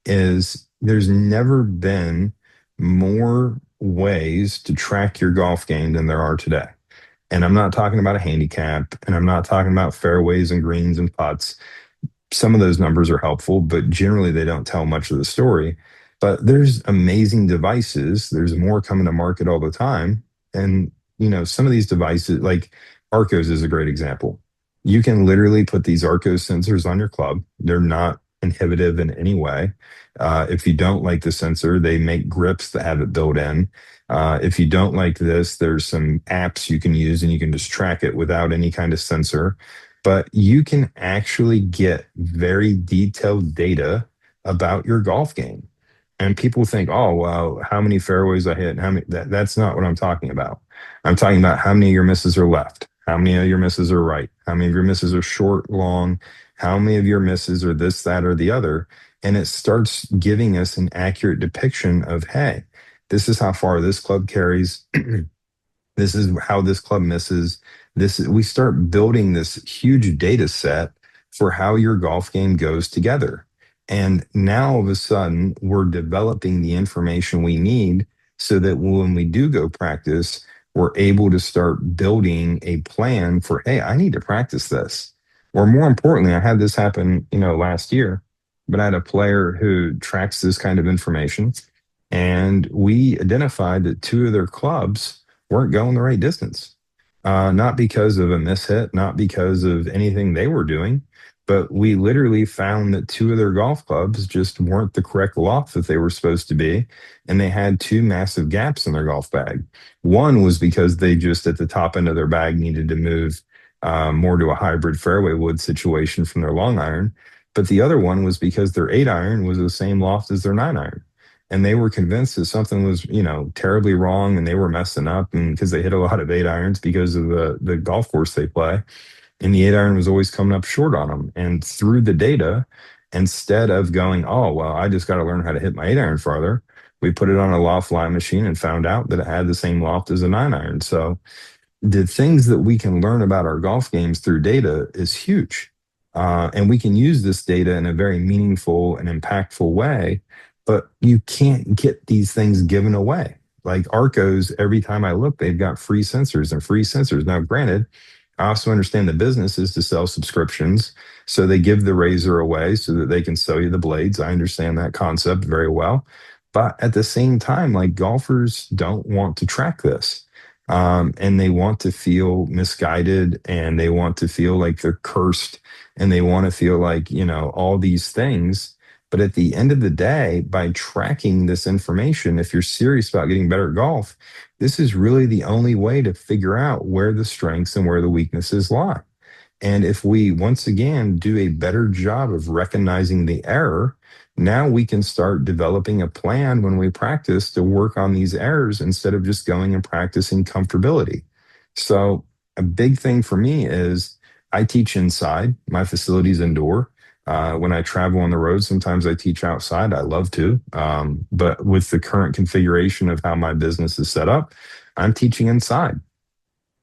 is there's never been more ways to track your golf game than there are today. And I'm not talking about a handicap, and I'm not talking about fairways and greens and putts. Some of those numbers are helpful, but generally they don't tell much of the story. But there's amazing devices. There's more coming to market all the time. And, some of these devices, like Arcos is a great example. You can literally put these Arcos sensors on your club. They're not inhibitive in any way. If you don't like the sensor, they make grips that have it built in. If you don't like this, there's some apps you can use and you can just track it without any kind of sensor, but you can actually get very detailed data about your golf game. And people think, oh, well, how many fairways I hit and how many that's not what I'm talking about. I'm talking about how many of your misses are left, how many of your misses are right, how many of your misses are short, long, how many of your misses are this, that, or the other. And it starts giving us an accurate depiction of, hey, this is how far this club carries. This is how this club misses. We start building this huge data set for how your golf game goes together. And now all of a sudden, we're developing the information we need so that when we do go practice, we're able to start building a plan for, hey, I need to practice this. Or more importantly, I had this happen, last year, but I had a player who tracks this kind of information. And we identified that two of their clubs weren't going the right distance. Not because of a mishit, not because of anything they were doing, but we literally found that two of their golf clubs just weren't the correct loft that they were supposed to be. And they had two massive gaps in their golf bag. One was because they just at the top end of their bag needed to move more to a hybrid fairway wood situation from their long iron. But the other one was because their 8 iron was the same loft as their 9 iron, and they were convinced that something was terribly wrong and they were messing up, and because they hit a lot of 8 irons because of the golf course they play, and the 8 iron was always coming up short on them. And through the data, instead of going, oh well, I just got to learn how to hit my 8 iron farther, we put it on a loft lie machine and found out that it had the same loft as a 9 iron. So the things that we can learn about our golf games through data is huge. And we can use this data in a very meaningful and impactful way but you can't get these things given away. Like Arcos, every time I look, they've got free sensors and free sensors. Now, granted, I also understand the business is to sell subscriptions. So they give the razor away so that they can sell you the blades. I understand that concept very well. But at the same time, like golfers don't want to track this. And they want to feel misguided and they want to feel like they're cursed and they want to feel like, all these things. But at the end of the day, by tracking this information, if you're serious about getting better at golf, this is really the only way to figure out where the strengths and where the weaknesses lie. And if we once again do a better job of recognizing the error, now we can start developing a plan when we practice to work on these errors instead of just going and practicing comfortability. So, a big thing for me is I teach inside, my facility's indoor. When I travel on the road, sometimes I teach outside. I love to. But with the current configuration of how my business is set up, I'm teaching inside.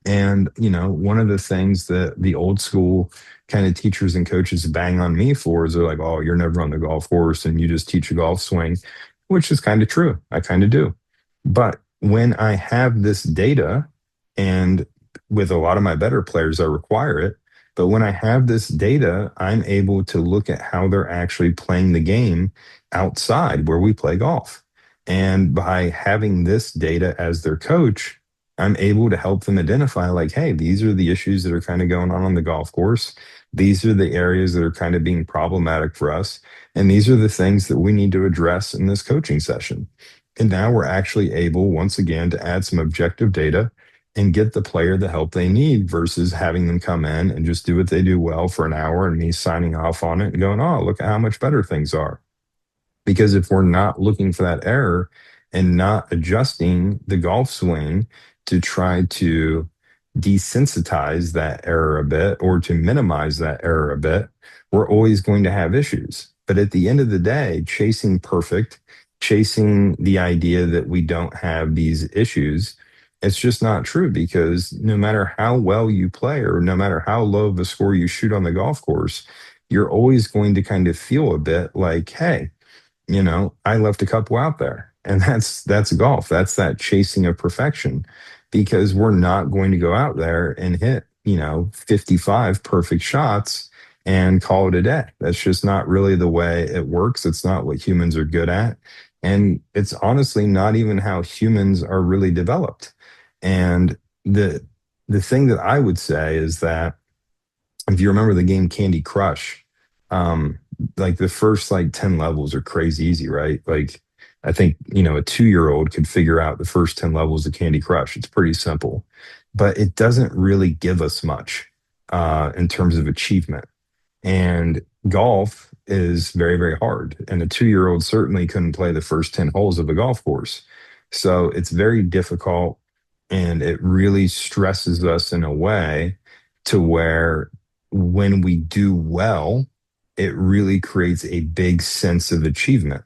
And, one of the things that the old school kind of teachers and coaches bang on me for is they're like, oh, you're never on the golf course and you just teach a golf swing, which is kind of true. I kind of do. But when I have this data, and with a lot of my better players, I require it. But when I have this data, I'm able to look at how they're actually playing the game outside where we play golf. And by having this data as their coach, I'm able to help them identify, like, hey, these are the issues that are kind of going on the golf course. These are the areas that are kind of being problematic for us. And these are the things that we need to address in this coaching session. And now we're actually able, once again, to add some objective data and get the player the help they need versus having them come in and just do what they do well for an hour and me signing off on it and going, oh, look at how much better things are. Because if we're not looking for that error and not adjusting the golf swing to try to desensitize that error a bit or to minimize that error a bit, we're always going to have issues. But at the end of the day, chasing perfect, chasing the idea that we don't have these issues, it's just not true because no matter how well you play or no matter how low of a score you shoot on the golf course, you're always going to kind of feel a bit like, hey, I left a couple out there. And that's golf. That's that chasing of perfection because we're not going to go out there and hit, 55 perfect shots and call it a day. That's just not really the way it works. It's not what humans are good at. And it's honestly not even how humans are really developed. And the thing that I would say is that if you remember the game Candy Crush, um, like the first like 10 levels are crazy easy, right? Like I think, a 2-year old could figure out the first 10 levels of Candy Crush. It's pretty simple, but it doesn't really give us much in terms of achievement. And golf is very, very hard. And a 2-year old certainly couldn't play the first 10 holes of a golf course. So it's very difficult and it really stresses us in a way to where when we do well, it really creates a big sense of achievement.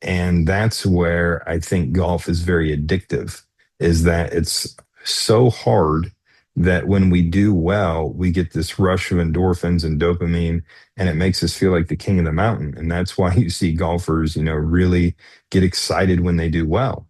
And that's where I think golf is very addictive, is that it's so hard that when we do well, we get this rush of endorphins and dopamine, and it makes us feel like the king of the mountain. And that's why you see golfers, really get excited when they do well.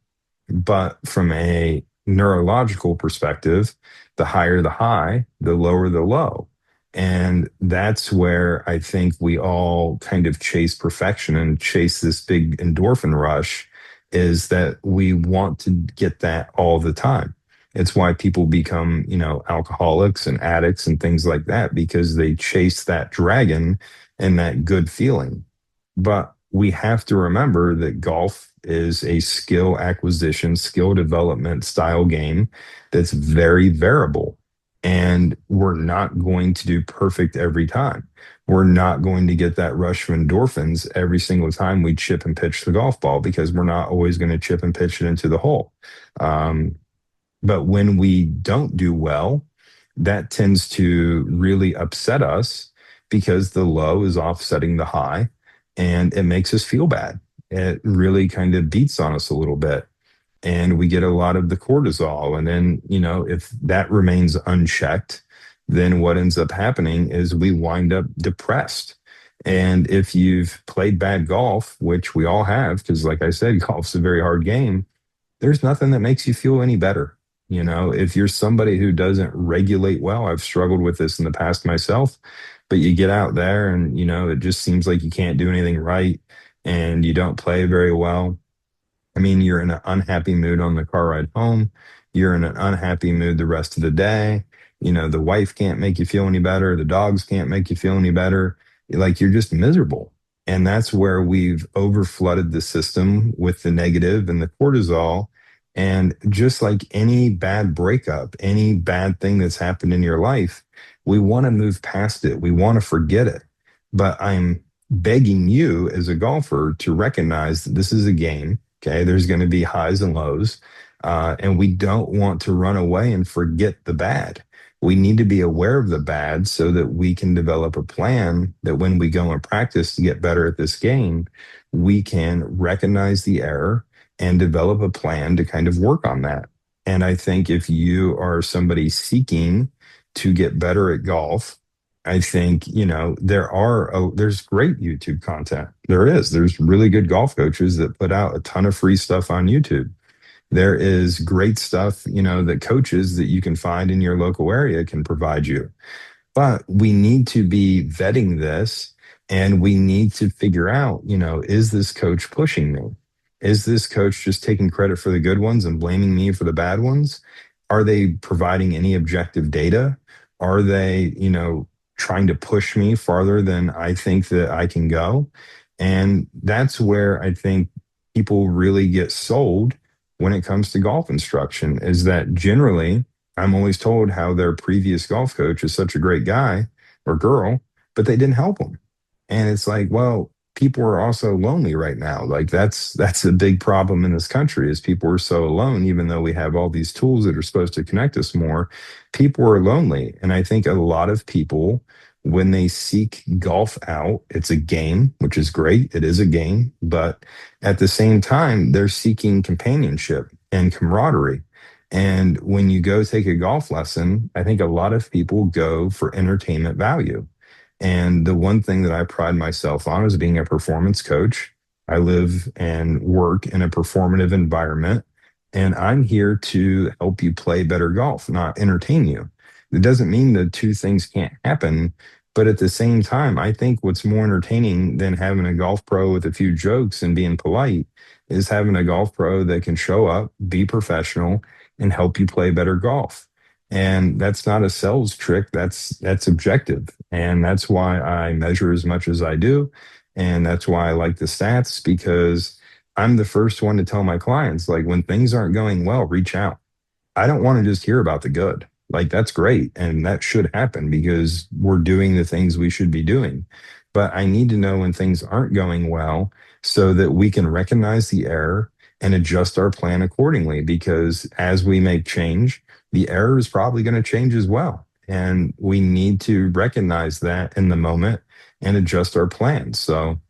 But from a neurological perspective, the higher the high, the lower the low. And that's where I think we all kind of chase perfection and chase this big endorphin rush is that we want to get that all the time. It's why people become, alcoholics and addicts and things like that because they chase that dragon and that good feeling. But we have to remember that golf is a skill acquisition, skill development style game that's very variable. And we're not going to do perfect every time. We're not going to get that rush of endorphins every single time we chip and pitch the golf ball because we're not always going to chip and pitch it into the hole. Um, but when we don't do well, that tends to really upset us because the low is offsetting the high and it makes us feel bad. It really kind of beats on us a little bit. And we get a lot of the cortisol. And then, if that remains unchecked, then what ends up happening is we wind up depressed. And if you've played bad golf, which we all have, because like I said, golf's a very hard game, there's nothing that makes you feel any better. If you're somebody who doesn't regulate well, I've struggled with this in the past myself, but you get out there and, it just seems like you can't do anything right and you don't play very well. I mean, you're in an unhappy mood on the car ride home. You're in an unhappy mood the rest of the day. The wife can't make you feel any better. The dogs can't make you feel any better. Like you're just miserable. And that's where we've over flooded the system with the negative and the cortisol. And just like any bad breakup, any bad thing that's happened in your life, we want to move past it. We want to forget it. But I'm begging you as a golfer to recognize that this is a game. Okay. There's going to be highs and lows. And we don't want to run away and forget the bad. We need to be aware of the bad so that we can develop a plan that when we go and practice to get better at this game, we can recognize the error and develop a plan to kind of work on that. And I think if you are somebody seeking to get better at golf, I think, there's great YouTube content. There's really good golf coaches that put out a ton of free stuff on YouTube. There is great stuff, that coaches that you can find in your local area can provide you. But we need to be vetting this and we need to figure out, is this coach pushing me? Is this coach just taking credit for the good ones and blaming me for the bad ones? Are they providing any objective data? Are they, trying to push me farther than I think that I can go? And that's where I think people really get sold when it comes to golf instruction is that generally I'm always told how their previous golf coach is such a great guy or girl, but they didn't help them. And it's like, well, people are also lonely right now. Like that's a big problem in this country is people are so alone, even though we have all these tools that are supposed to connect us more, people are lonely. And I think a lot of people, when they seek golf out, it's a game, which is great. It is a game, but at the same time, they're seeking companionship and camaraderie. And when you go take a golf lesson, I think a lot of people go for entertainment value. And the one thing that I pride myself on is being a performance coach. I live and work in a performative environment, and I'm here to help you play better golf, not entertain you. It doesn't mean the two things can't happen, but at the same time, I think what's more entertaining than having a golf pro with a few jokes and being polite is having a golf pro that can show up, be professional, and help you play better golf. And that's not a sales trick. That's objective. And that's why I measure as much as I do. And that's why I like the stats because I'm the first one to tell my clients, like when things aren't going well, reach out. I don't want to just hear about the good. Like that's great. And that should happen because we're doing the things we should be doing. But I need to know when things aren't going well so that we can recognize the error and adjust our plan accordingly. Because as we make change, the error is probably going to change as well. And we need to recognize that in the moment and adjust our plans. So,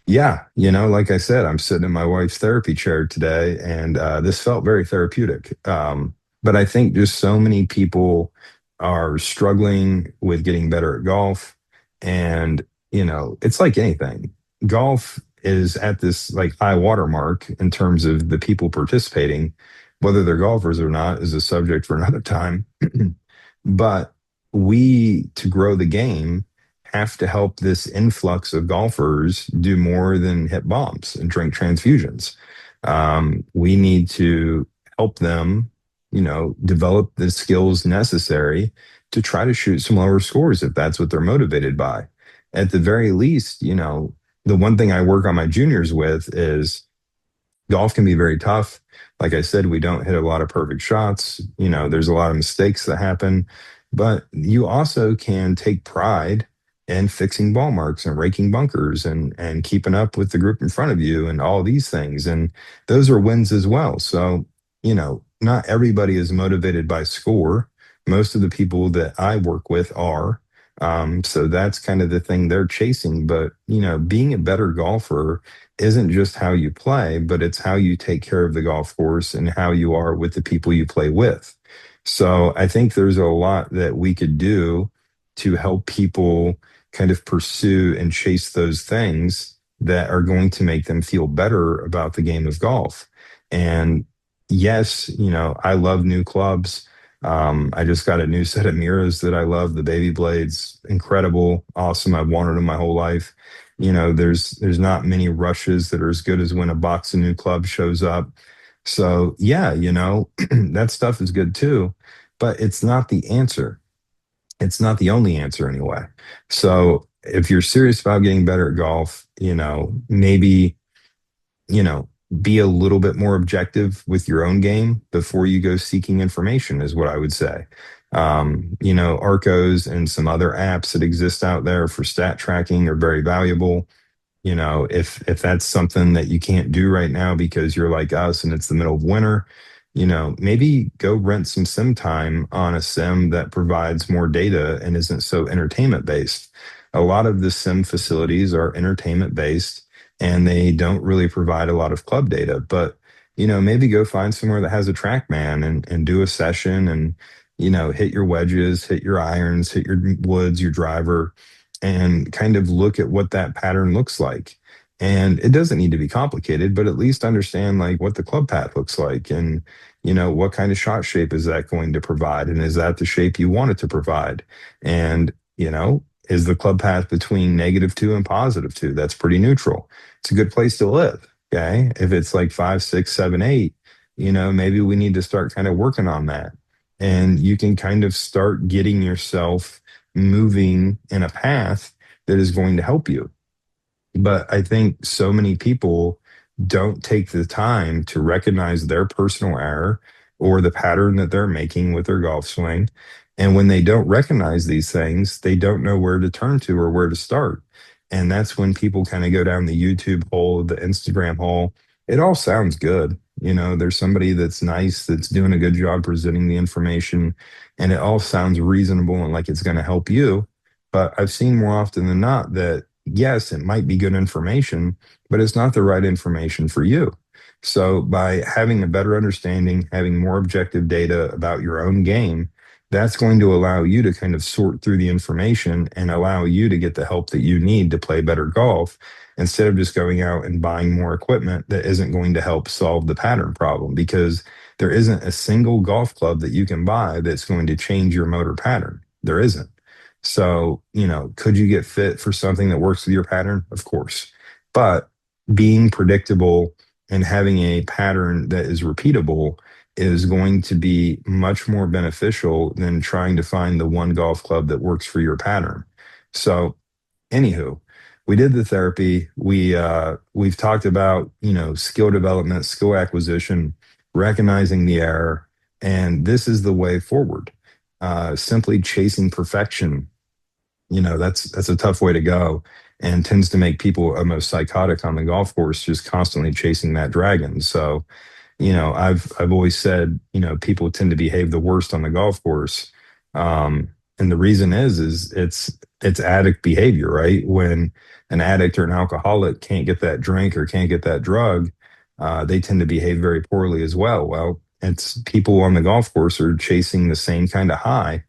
yeah, like I said, I'm sitting in my wife's therapy chair today, and this felt very therapeutic. But I think just so many people are struggling with getting better at golf. And, it's like anything. Golf is at this like high water mark in terms of the people participating. Whether they're golfers or not is a subject for another time. But we, to grow the game, have to help this influx of golfers do more than hit bombs and drink transfusions. We need to help them, develop the skills necessary to try to shoot some lower scores if that's what they're motivated by. At the very least, the one thing I work on my juniors with is golf can be very tough. Like I said, we don't hit a lot of perfect shots. There's a lot of mistakes that happen, but you also can take pride in fixing ball marks and raking bunkers and keeping up with the group in front of you and all these things. And those are wins as well. So, not everybody is motivated by score. Most of the people that I work with are. So that's kind of the thing they're chasing. But, being a better golfer isn't just how you play, but it's how you take care of the golf course and how you are with the people you play with. So I think there's a lot that we could do to help people kind of pursue and chase those things that are going to make them feel better about the game of golf. And yes, I love new clubs. I just got a new set of mirrors that I love. The baby blades, incredible, awesome. I've wanted them my whole life. There's not many rushes that are as good as when a box of new clubs shows up. So yeah, that stuff is good too, but it's not the answer. It's not the only answer anyway. So if you're serious about getting better at golf, maybe, you know, be a little bit more objective with your own game before you go seeking information, is what I would say. Arcos and some other apps that exist out there for stat tracking are very valuable. If that's something that you can't do right now because you're like us and it's the middle of winter, maybe go rent some sim time on a sim that provides more data and isn't so entertainment based. A lot of the sim facilities are entertainment based and they don't really provide a lot of club data, but maybe go find somewhere that has a trackman and do a session and hit your wedges, hit your irons, hit your woods, your driver, and kind of look at what that pattern looks like. And it doesn't need to be complicated, but at least understand like what the club path looks like and what kind of shot shape is that going to provide? And is that the shape you want it to provide? And, is the club path between -2 and +2? That's pretty neutral. It's a good place to live. Okay. If it's like 5, 6, 7, 8, maybe we need to start kind of working on that. And you can kind of start getting yourself moving in a path that is going to help you. But I think so many people don't take the time to recognize their personal error or the pattern that they're making with their golf swing. And when they don't recognize these things, they don't know where to turn to or where to start. And that's when people kind of go down the YouTube hole, the Instagram hole. It all sounds good. There's somebody that's nice, that's doing a good job presenting the information, and it all sounds reasonable and like it's going to help you. But I've seen more often than not that yes, it might be good information, but it's not the right information for you. So, by having a better understanding, having more objective data about your own game, that's going to allow you to kind of sort through the information and allow you to get the help that you need to play better golf instead of just going out and buying more equipment that isn't going to help solve the pattern problem because there isn't a single golf club that you can buy that's going to change your motor pattern. There isn't. So, could you get fit for something that works with your pattern? Of course. But being predictable and having a pattern that is repeatable is going to be much more beneficial than trying to find the one golf club that works for your pattern. So, anywho, we did the therapy. We've talked about, skill development, skill acquisition, recognizing the error, and this is the way forward. Simply chasing perfection, that's a tough way to go and tends to make people almost psychotic on the golf course, just constantly chasing that dragon. So, I've always said, people tend to behave the worst on the golf course. And the reason is it's addict behavior, right? When an addict or an alcoholic can't get that drink or can't get that drug, they tend to behave very poorly as well. Well, it's people on the golf course are chasing the same kind of high.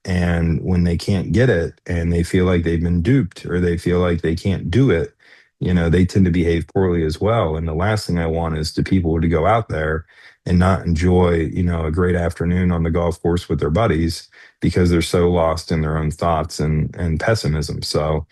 And when they can't get it and they feel like they've been duped or they feel like they can't do it, they tend to behave poorly as well. And the last thing I want is to people to go out there and not enjoy, a great afternoon on the golf course with their buddies because they're so lost in their own thoughts and pessimism. So,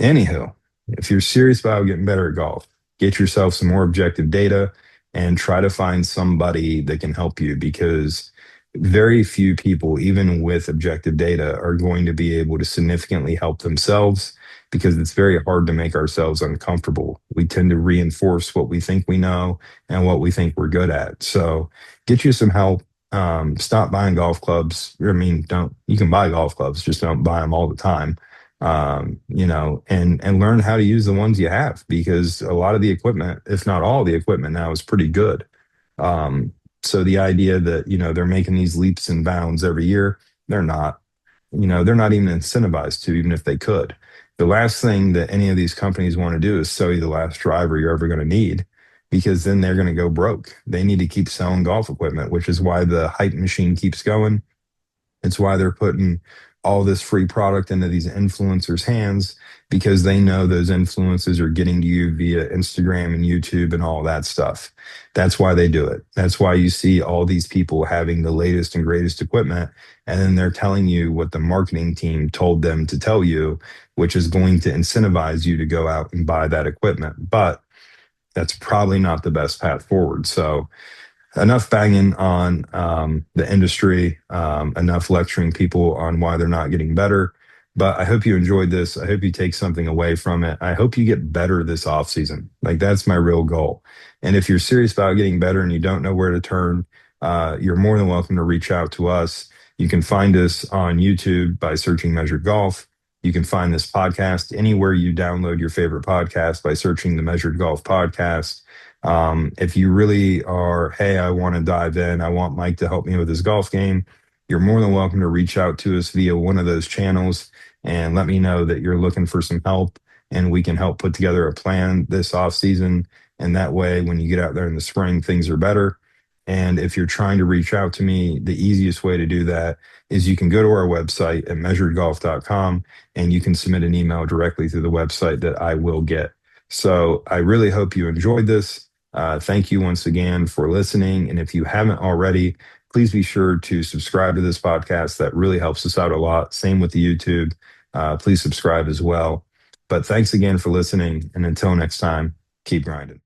anywho, if you're serious about getting better at golf, get yourself some more objective data and try to find somebody that can help you because very few people, even with objective data, are going to be able to significantly help themselves because it's very hard to make ourselves uncomfortable. We tend to reinforce what we think we know and what we think we're good at. So get you some help. Stop buying golf clubs. I mean, don't, you can buy golf clubs, just don't buy them all the time. And learn how to use the ones you have because a lot of the equipment, if not all the equipment now, is pretty good. So the idea that, they're making these leaps and bounds every year, they're not. They're not even incentivized to, even if they could. The last thing that any of these companies want to do is sell you the last driver you're ever going to need because then they're going to go broke. They need to keep selling golf equipment, which is why the hype machine keeps going. It's why they're putting all this free product into these influencers' hands because they know those influences are getting to you via Instagram and YouTube and all that stuff. That's why they do it. That's why you see all these people having the latest and greatest equipment, and then they're telling you what the marketing team told them to tell you, which is going to incentivize you to go out and buy that equipment. But that's probably not the best path forward. So, enough banging on the industry, enough lecturing people on why they're not getting better. But I hope you enjoyed this. I hope you take something away from it. I hope you get better this off season. Like that's my real goal. And if you're serious about getting better and you don't know where to turn, you're more than welcome to reach out to us. You can find us on YouTube by searching Measured Golf. You can find this podcast anywhere you download your favorite podcast by searching the Measured Golf Podcast. If you really are, hey, I want to dive in, I want Mike to help me with his golf game, you're more than welcome to reach out to us via one of those channels and let me know that you're looking for some help and we can help put together a plan this off season. And that way, when you get out there in the spring, things are better. And if you're trying to reach out to me, the easiest way to do that is you can go to our website at measuredgolf.com and you can submit an email directly through the website that I will get. So I really hope you enjoyed this. Thank you once again for listening. And if you haven't already, please be sure to subscribe to this podcast. That really helps us out a lot. Same with the YouTube. Please subscribe as well. But thanks again for listening. And until next time, keep grinding.